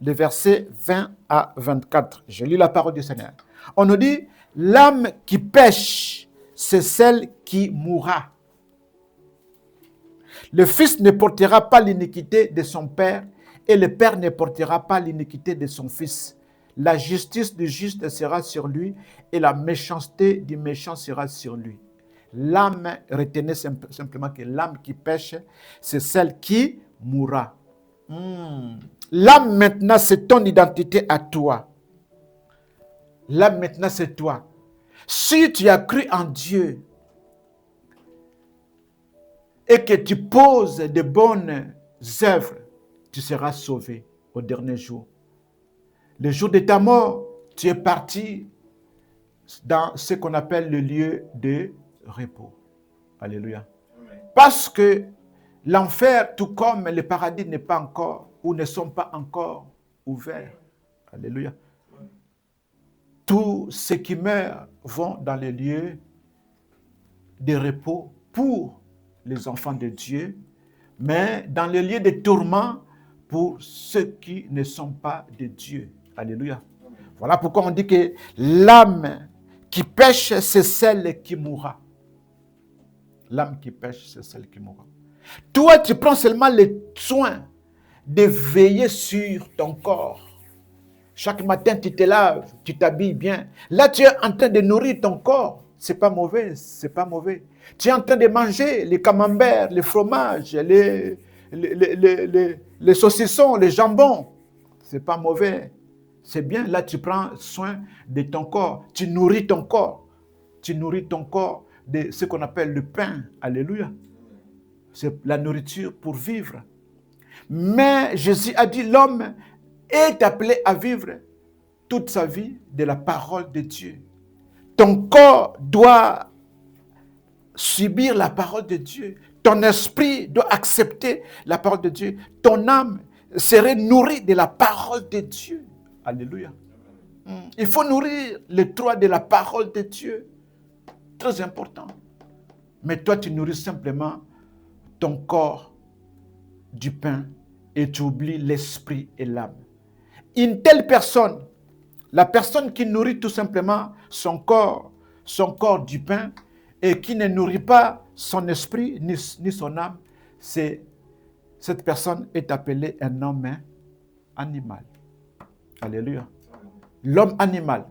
le verset 20 à 24. Je lis la parole du Seigneur. On nous dit, l'âme qui pêche, c'est celle qui mourra. Le fils ne portera pas l'iniquité de son père, et le père ne portera pas l'iniquité de son fils. La justice du juste sera sur lui, et la méchanceté du méchant sera sur lui. L'âme, retenez simplement que l'âme qui pêche, c'est celle qui mourra. L'âme maintenant, c'est ton identité à toi. L'âme maintenant, c'est toi. Si tu as cru en Dieu et que tu poses de bonnes œuvres, tu seras sauvé au dernier jour. Le jour de ta mort, tu es parti dans ce qu'on appelle le lieu de repos. Alléluia. Parce que l'enfer, tout comme le paradis n'est pas encore ou ne sont pas encore ouverts. Alléluia. Tous ceux qui meurent vont dans les lieux de repos pour les enfants de Dieu, mais dans les lieux de tourment pour ceux qui ne sont pas de Dieu. Alléluia. Voilà pourquoi on dit que l'âme qui pêche, c'est celle qui mourra. L'âme qui pêche, c'est celle qui mourra. Toi, tu prends seulement le soin de veiller sur ton corps. Chaque matin, tu te laves, tu t'habilles bien. Là, tu es en train de nourrir ton corps. C'est pas mauvais, c'est pas mauvais. Tu es en train de manger les camemberts, les fromages, les saucissons, les jambons. C'est pas mauvais. C'est bien. Là, tu prends soin de ton corps. Tu nourris ton corps. Tu nourris ton corps de ce qu'on appelle le pain. Alléluia. C'est la nourriture pour vivre. Mais Jésus a dit, l'homme est appelé à vivre toute sa vie de la parole de Dieu. Ton corps doit subir la parole de Dieu. Ton esprit doit accepter la parole de Dieu. Ton âme serait nourrie de la parole de Dieu. Alléluia. Il faut nourrir les trois de la parole de Dieu. Très important. Mais toi, tu nourris simplement ton corps du pain et tu oublies l'esprit et l'âme. Une telle personne, la personne qui nourrit tout simplement son corps du pain et qui ne nourrit pas son esprit ni son âme, cette personne est appelée un homme animal. Alléluia. L'homme animal.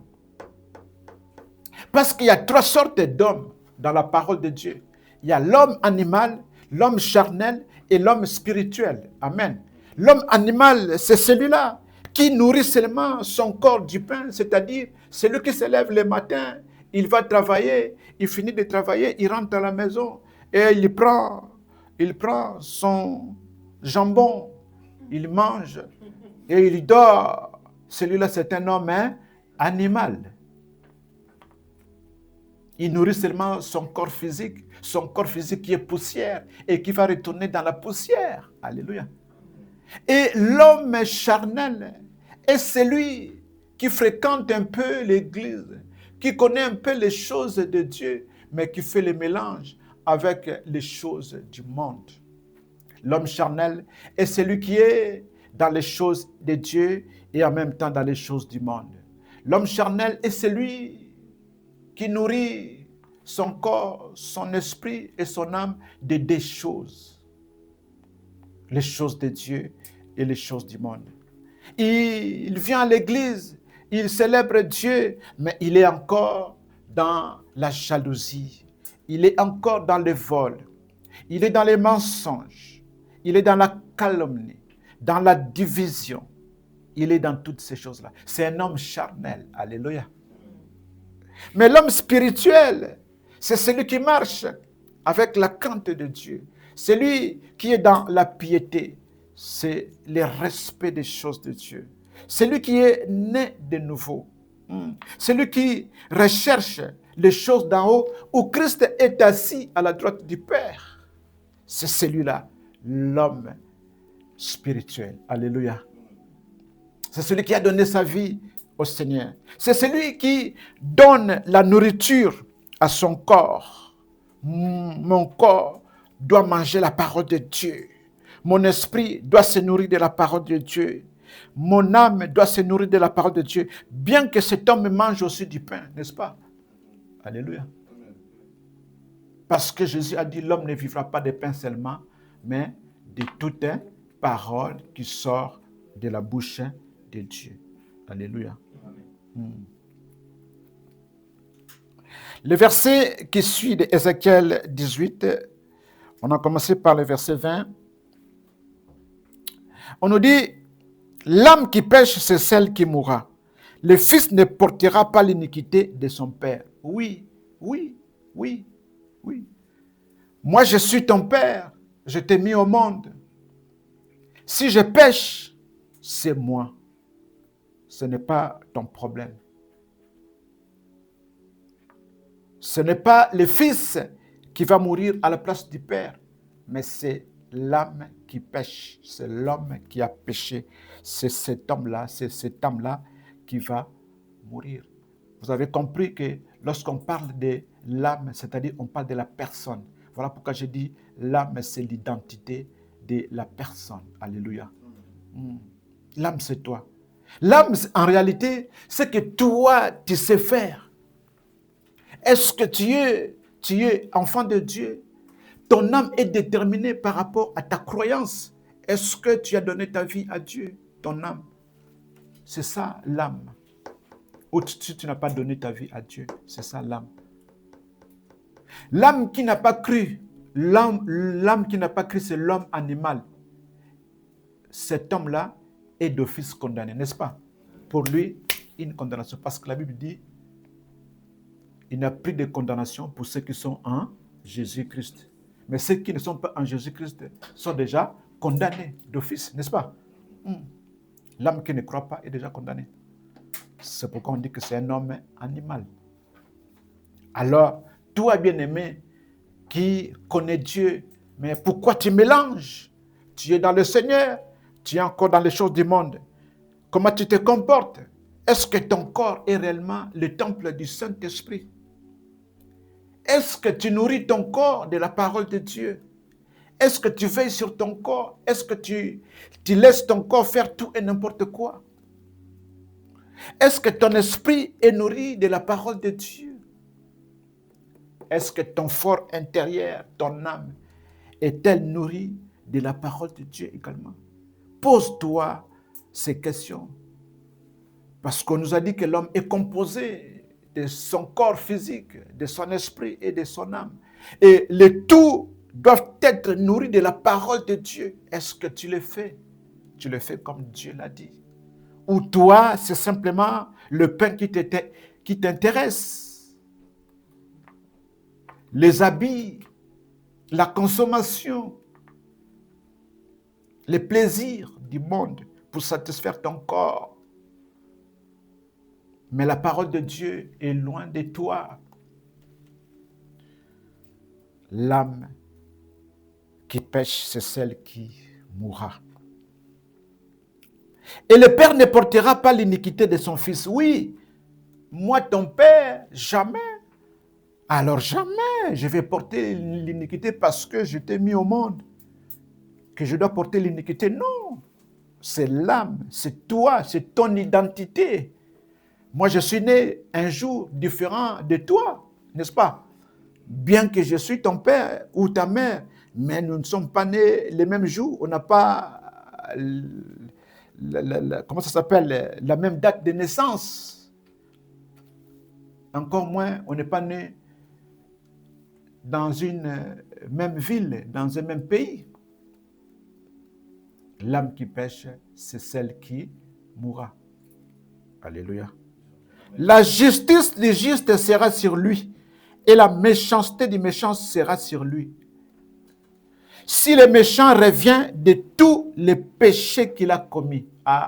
Parce qu'il y a trois sortes d'hommes dans la parole de Dieu. Il y a l'homme animal, l'homme charnel et l'homme spirituel. Amen. L'homme animal, c'est celui-là qui nourrit seulement son corps du pain, c'est-à-dire celui qui se lève le matin, il va travailler, il finit de travailler, il rentre à la maison et il prend son jambon il mange et il dort. Celui-là, c'est un homme animal. Il nourrit seulement son corps physique qui est poussière et qui va retourner dans la poussière. Alléluia. Et l'homme charnel est celui qui fréquente un peu l'église, qui connaît un peu les choses de Dieu, mais qui fait le mélange avec les choses du monde. L'homme charnel est celui qui est dans les choses de Dieu et en même temps dans les choses du monde. L'homme charnel est celui qui nourrit son corps, son esprit et son âme de deux choses. Les choses de Dieu et les choses du monde. Il vient à l'église, il célèbre Dieu, mais il est encore dans la jalousie. Il est encore dans le vol. Il est dans les mensonges. Il est dans la calomnie, dans la division. Il est dans toutes ces choses-là. C'est un homme charnel. Alléluia. Mais l'homme spirituel, c'est celui qui marche avec la crainte de Dieu. Celui qui est dans la piété, c'est le respect des choses de Dieu. Celui qui est né de nouveau. Celui qui recherche les choses d'en haut, où Christ est assis à la droite du Père. C'est celui-là, l'homme spirituel. Alléluia. C'est celui qui a donné sa vie au Seigneur. C'est celui qui donne la nourriture à son corps. Mon corps doit manger la parole de Dieu. Mon esprit doit se nourrir de la parole de Dieu. Mon âme doit se nourrir de la parole de Dieu. Bien que cet homme mange aussi du pain, n'est-ce pas? Alléluia. Parce que Jésus a dit, l'homme ne vivra pas de pain seulement, mais de toute parole qui sort de la bouche de Dieu. Alléluia. Le verset qui suit de Ézéchiel 18, on a commencé par le verset 20. On nous dit, l'âme qui pêche, c'est celle qui mourra. Le fils ne portera pas l'iniquité de son père. Oui, oui, oui, oui. Moi, je suis ton père. Je t'ai mis au monde. Si je pêche, c'est moi. Ce n'est pas ton problème. Ce n'est pas le fils qui va mourir à la place du père, mais c'est l'âme qui pêche. C'est l'homme qui a péché. C'est cet homme-là, c'est cette âme-là qui va mourir. Vous avez compris que lorsqu'on parle de l'âme, c'est-à-dire on parle de la personne. Voilà pourquoi je dis l'âme, c'est l'identité de la personne. Alléluia. L'âme, c'est toi. L'âme, en réalité, c'est que toi, tu sais faire. Est-ce que tu es enfant de Dieu? Ton âme est déterminée par rapport à ta croyance. Est-ce que tu as donné ta vie à Dieu, ton âme? C'est ça l'âme. Ou tu n'as pas donné ta vie à Dieu, c'est ça l'âme. L'âme qui n'a pas cru, l'âme qui n'a pas cru, c'est l'homme animal. Cet homme-là est d'office condamné, n'est-ce pas? Pour lui, une condamnation. Parce que la Bible dit, il n'y a plus de condamnation pour ceux qui sont en Jésus-Christ. Mais ceux qui ne sont pas en Jésus-Christ sont déjà condamnés d'office, n'est-ce pas? L'âme qui ne croit pas est déjà condamnée. C'est pourquoi on dit que c'est un homme animal. Alors, toi, bien-aimé, qui connais Dieu, mais pourquoi tu mélanges? Tu es dans le Seigneur, tu es encore dans les choses du monde. Comment tu te comportes? Est-ce que ton corps est réellement le temple du Saint-Esprit? Est-ce que tu nourris ton corps de la parole de Dieu? Est-ce que tu veilles sur ton corps? Est-ce que tu laisses ton corps faire tout et n'importe quoi? Est-ce que ton esprit est nourri de la parole de Dieu? Est-ce que ton fort intérieur, ton âme, est-elle nourrie de la parole de Dieu également? Pose-toi ces questions. Parce qu'on nous a dit que l'homme est composé de son corps physique, de son esprit et de son âme. Et les tout doivent être nourris de la parole de Dieu. Est-ce que tu le fais? Tu le fais comme Dieu l'a dit. Ou toi, c'est simplement le pain qui t'intéresse. Les habits, la consommation, les plaisirs du monde pour satisfaire ton corps. Mais la parole de Dieu est loin de toi. L'âme qui pêche, c'est celle qui mourra. Et le Père ne portera pas l'iniquité de son Fils. Oui, moi ton Père, jamais. Alors jamais je vais porter l'iniquité parce que je t'ai mis au monde, que je dois porter l'iniquité. Non, c'est l'âme, c'est toi, c'est ton identité. Moi je suis né un jour différent de toi, n'est-ce pas? Bien que je suis ton père ou ta mère, mais nous ne sommes pas nés les mêmes jours, on n'a pas, comment ça s'appelle, la même date de naissance. Encore moins, on n'est pas né dans une même ville, dans un même pays. L'âme qui pêche, c'est celle qui mourra. Alléluia. La justice du juste sera sur lui, et la méchanceté du méchant sera sur lui. Si le méchant revient de tous les péchés qu'il a commis,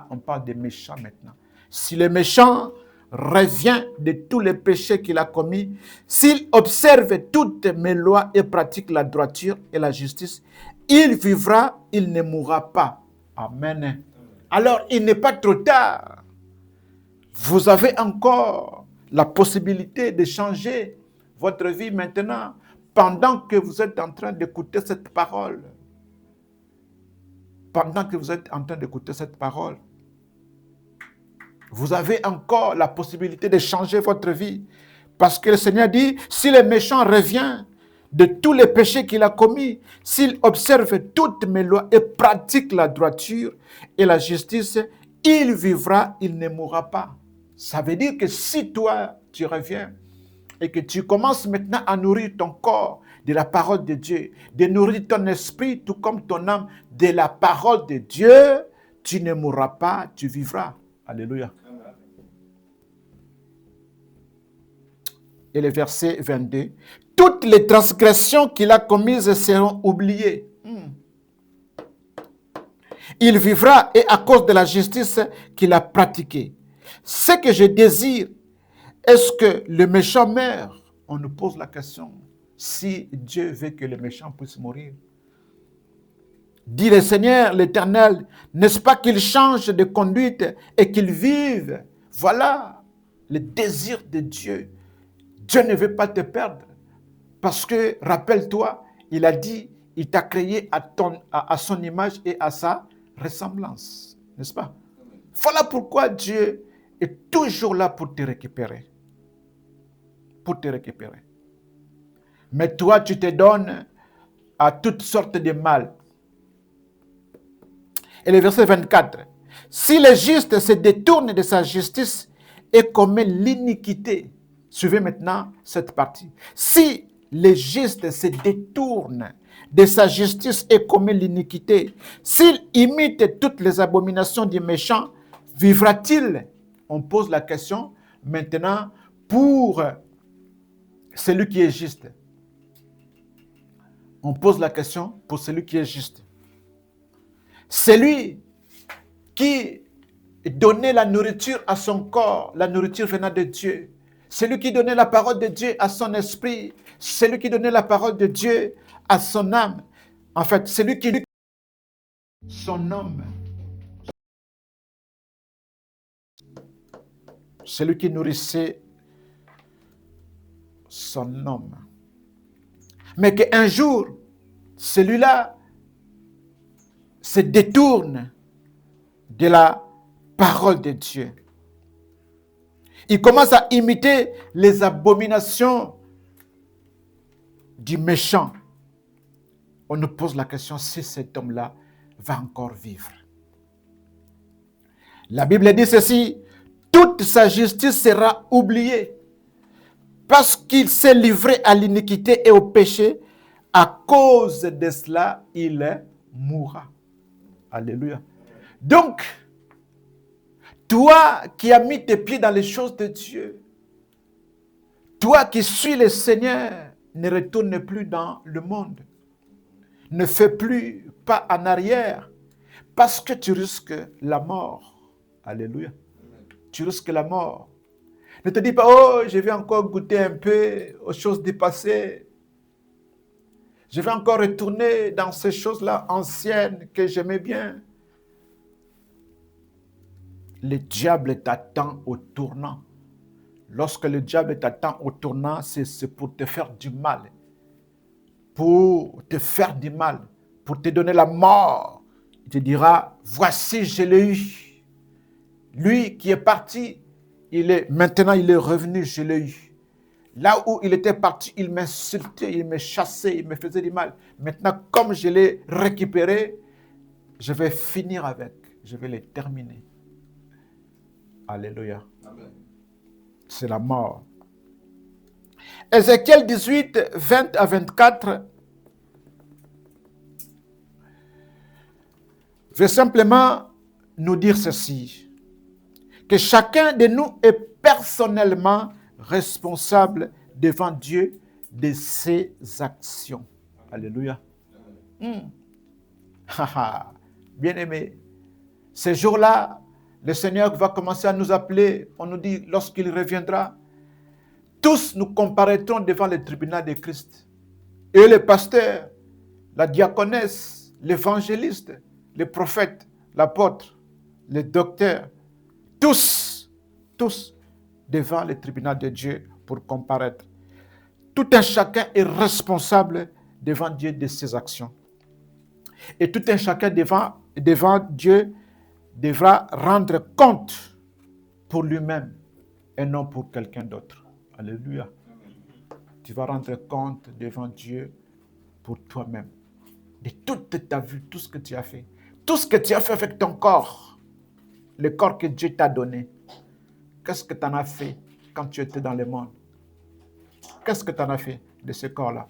on parle des méchants maintenant. Si le méchant revient de tous les péchés qu'il a commis, s'il observe toutes mes lois et pratique la droiture et la justice, il vivra, il ne mourra pas. Amen. Alors, il n'est pas trop tard. Vous avez encore la possibilité de changer votre vie maintenant, pendant que vous êtes en train d'écouter cette parole. Pendant que vous êtes en train d'écouter cette parole, vous avez encore la possibilité de changer votre vie. Parce que le Seigneur dit, si le méchant revient de tous les péchés qu'il a commis, s'il observe toutes mes lois et pratique la droiture et la justice, il vivra, il ne mourra pas. Ça veut dire que si toi, tu reviens et que tu commences maintenant à nourrir ton corps de la parole de Dieu, de nourrir ton esprit, tout comme ton âme, de la parole de Dieu, tu ne mourras pas, tu vivras. Alléluia. Et le verset 22, toutes les transgressions qu'il a commises seront oubliées. Il vivra et à cause de la justice qu'il a pratiquée. Ce que je désire, est-ce que le méchant meurt? On nous pose la question. Si Dieu veut que le méchant puisse mourir. Dit le Seigneur, l'Éternel, n'est-ce pas qu'il change de conduite et qu'il vive? Voilà le désir de Dieu. Dieu ne veut pas te perdre. Parce que, rappelle-toi, il a dit, il t'a créé à son image et à sa ressemblance. N'est-ce pas? Voilà pourquoi Dieu est toujours là pour te récupérer. Pour te récupérer. Mais toi, tu te donnes à toutes sortes de mal. Et le verset 24. Si le juste se détourne de sa justice et commet l'iniquité, suivez maintenant cette partie. Si le juste se détourne de sa justice et commet l'iniquité, s'il imite toutes les abominations du méchant, vivra-t-il? On pose la question maintenant pour celui qui est juste. On pose la question pour celui qui est juste. Celui qui donnait la nourriture à son corps, la nourriture venant de Dieu. Celui qui donnait la parole de Dieu à son esprit. Celui qui donnait la parole de Dieu à son âme. En fait, celui qui son homme. Celui qui nourrissait son homme. Mais qu'un jour, celui-là se détourne de la parole de Dieu. Il commence à imiter les abominations du méchant. On nous pose la question si cet homme-là va encore vivre. La Bible dit ceci, toute sa justice sera oubliée parce qu'il s'est livré à l'iniquité et au péché. À cause de cela, il mourra. Alléluia. Donc, toi qui as mis tes pieds dans les choses de Dieu, toi qui suis le Seigneur, ne retourne plus dans le monde. Ne fais plus pas en arrière. parce que tu risques la mort. Alléluia. Tu risques la mort. Ne te dis pas, oh, je vais encore goûter un peu aux choses du passé. Je vais encore retourner dans ces choses-là anciennes que j'aimais bien. Le diable t'attend au tournant. Lorsque le diable t'attend au tournant, c'est pour te faire du mal. Pour te faire du mal. Pour te donner la mort. Il te dira, voici, je l'ai eu. Lui qui est parti, maintenant il est revenu, je l'ai eu. Là où il était parti, il m'insultait, il me chassait, il me faisait du mal. Maintenant, comme je l'ai récupéré, je vais finir avec. Je vais les terminer. Alléluia. Amen. C'est la mort. Ézéchiel 18, 20 à 24. Je vais simplement nous dire ceci. Que chacun de nous est personnellement responsable devant Dieu de ses actions. Alléluia. Bien-aimé, ces jours-là, le Seigneur va commencer à nous appeler. On nous dit, lorsqu'il reviendra, tous nous comparaîtrons devant le tribunal de Christ. Et le pasteur, la diaconesse, l'évangéliste, le prophète, l'apôtre, le docteur, tous devant le tribunal de Dieu pour comparaître. Tout un chacun est responsable devant Dieu de ses actions. Et tout un chacun devant Dieu devra rendre compte pour lui-même et non pour quelqu'un d'autre. Alléluia. Tu vas rendre compte devant Dieu pour toi-même. De toute ta vie, tout ce que tu as fait. Tout ce que tu as fait avec ton corps. Le corps que Dieu t'a donné. Qu'est-ce que tu en as fait quand tu étais dans le monde? Qu'est-ce que tu en as fait de ce corps-là?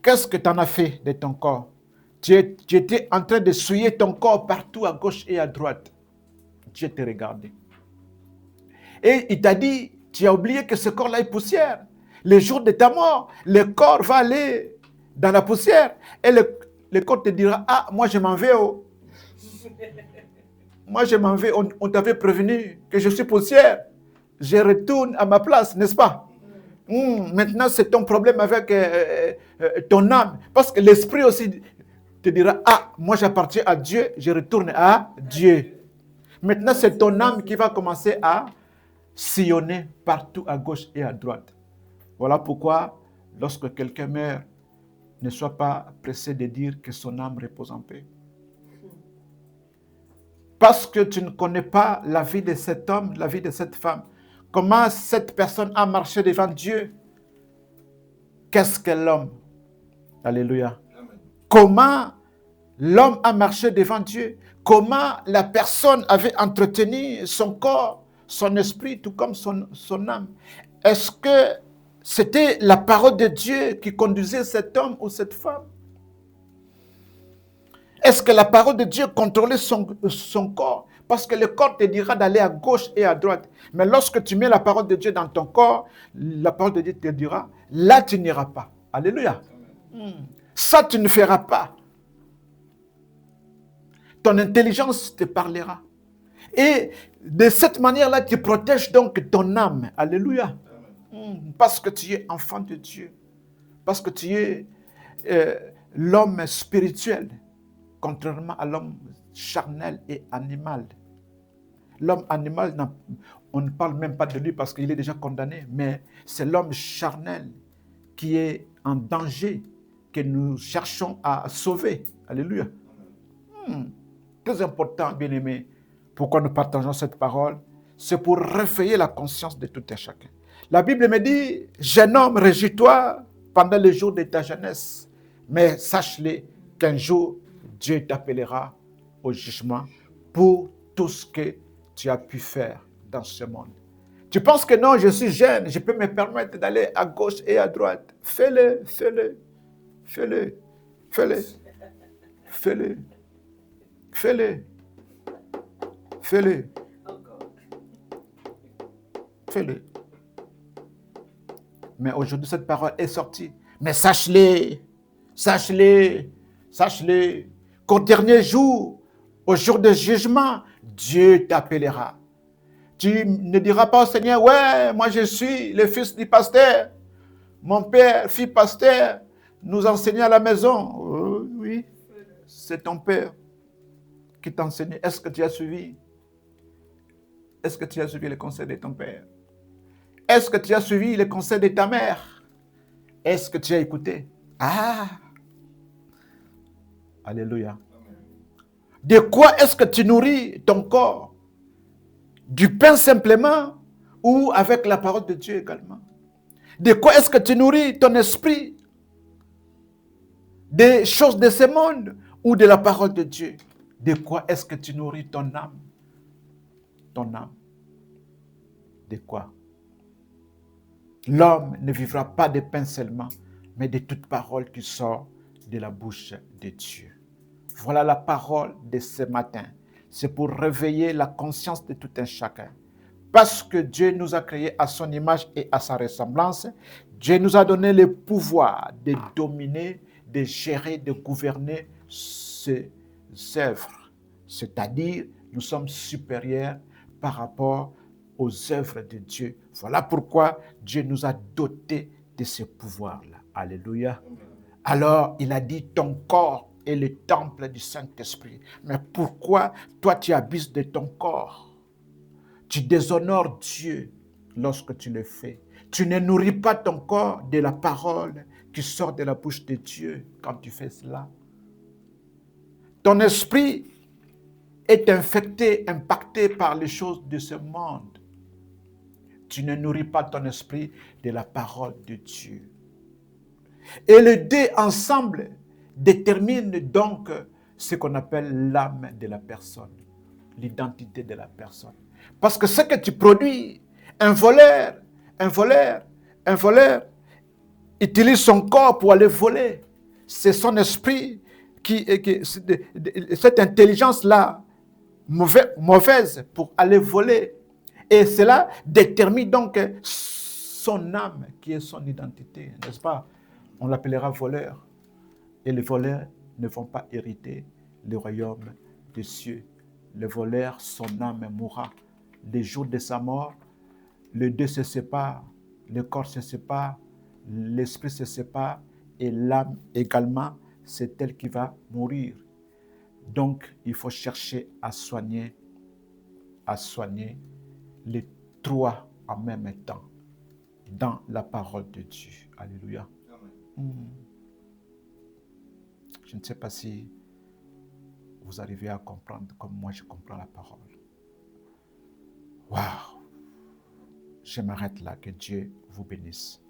Qu'est-ce que tu en as fait de ton corps? Tu étais en train de souiller ton corps partout à gauche et à droite. Dieu te regardait. Et il t'a dit, tu as oublié que ce corps-là est poussière. Le jour de ta mort, le corps va aller dans la poussière. Et le corps te dira, ah, moi je m'en vais. Oh. Moi je m'en vais. On t'avait prévenu que je suis poussière. Je retourne à ma place, n'est-ce pas? Maintenant, c'est ton problème avec ton âme. Parce que l'esprit aussi te dira, ah, moi j'appartiens à Dieu, je retourne à Dieu. Maintenant, c'est ton âme qui va commencer à sillonner partout à gauche et à droite. Voilà pourquoi, lorsque quelqu'un meurt, ne sois pas pressé de dire que son âme repose en paix. Parce que tu ne connais pas la vie de cet homme, la vie de cette femme. Comment cette personne a marché devant Dieu? Qu'est-ce que l'homme? Alléluia. Amen. Comment l'homme a marché devant Dieu? Comment la personne avait entretenu son corps, son esprit, tout comme son âme? Est-ce que c'était la parole de Dieu qui conduisait cet homme ou cette femme? Est-ce que la parole de Dieu contrôlait son corps? Parce que le corps te dira d'aller à gauche et à droite. Mais lorsque tu mets la parole de Dieu dans ton corps, la parole de Dieu te dira, là tu n'iras pas. Alléluia. Ça tu ne feras pas. Ton intelligence te parlera. Et de cette manière-là, tu protèges donc ton âme. Alléluia. Parce que tu es enfant de Dieu. Parce que tu es l'homme spirituel. Contrairement à l'homme charnel et animal. L'homme animal, on ne parle même pas de lui parce qu'il est déjà condamné, mais c'est l'homme charnel qui est en danger, que nous cherchons à sauver. Alléluia. Très important, bien-aimé. Pourquoi nous partageons cette parole? C'est pour réveiller la conscience de tout un chacun. La Bible me dit, jeune homme, réjouis-toi pendant les jours de ta jeunesse, mais sache-le qu'un jour, Dieu t'appellera au jugement pour tout ce que tu as pu faire dans ce monde. Tu penses que non, je suis jeune, je peux me permettre d'aller à gauche et à droite. Fais-le, fais-le, fais-le, fais-le, fais-le, fais-le, fais-le, fais-le. Mais aujourd'hui, cette parole est sortie. Mais sache-le, sache-le, Sache-le qu'au dernier jour, au jour de jugement, Dieu t'appellera. Tu ne diras pas au Seigneur, ouais, moi je suis le fils du pasteur. Mon père, fils pasteur, nous enseignait à la maison. Oui, c'est ton père qui t'enseignait. Est-ce que tu as suivi? Est-ce que tu as suivi les conseils de ton père? Est-ce que tu as suivi les conseils de ta mère? Est-ce que tu as écouté? Ah! Alléluia. De quoi est-ce que tu nourris ton corps? Du pain simplement ou avec la parole de Dieu également? De quoi est-ce que tu nourris ton esprit? Des choses de ce monde ou de la parole de Dieu? De quoi est-ce que tu nourris ton âme? Ton âme. De quoi? L'homme ne vivra pas de pain seulement, mais de toute parole qui sort de la bouche de Dieu. Voilà la parole de ce matin. C'est pour réveiller la conscience de tout un chacun. Parce que Dieu nous a créés à son image et à sa ressemblance, Dieu nous a donné le pouvoir de dominer, de gérer, de gouverner ses œuvres. C'est-à-dire, nous sommes supérieurs par rapport aux œuvres de Dieu. Voilà pourquoi Dieu nous a dotés de ce pouvoir-là. Alléluia. Alors, il a dit, ton corps est le temple du Saint-Esprit. Mais pourquoi toi tu abuses de ton corps? Tu déshonores Dieu lorsque tu le fais. Tu ne nourris pas ton corps de la parole qui sort de la bouche de Dieu quand tu fais cela. Ton esprit est infecté, impacté par les choses de ce monde. Tu ne nourris pas ton esprit de la parole de Dieu. Et les deux ensemble déterminent donc ce qu'on appelle l'âme de la personne, l'identité de la personne. Parce que ce que tu produis, un voleur utilise son corps pour aller voler. C'est son esprit cette intelligence-là, mauvaise pour aller voler. Et cela détermine donc son âme, qui est son identité, n'est-ce pas? On l'appellera voleur. Et les voleurs ne vont pas hériter le royaume des cieux. Le voleur, son âme mourra. Le jour de sa mort, les deux se séparent, le corps se sépare, l'esprit se sépare, et l'âme également, c'est elle qui va mourir. Donc, il faut chercher à soigner les trois en même temps dans la parole de Dieu. Alléluia. Je ne sais pas si vous arrivez à comprendre comme moi je comprends la parole. Waouh! Je m'arrête là, que Dieu vous bénisse.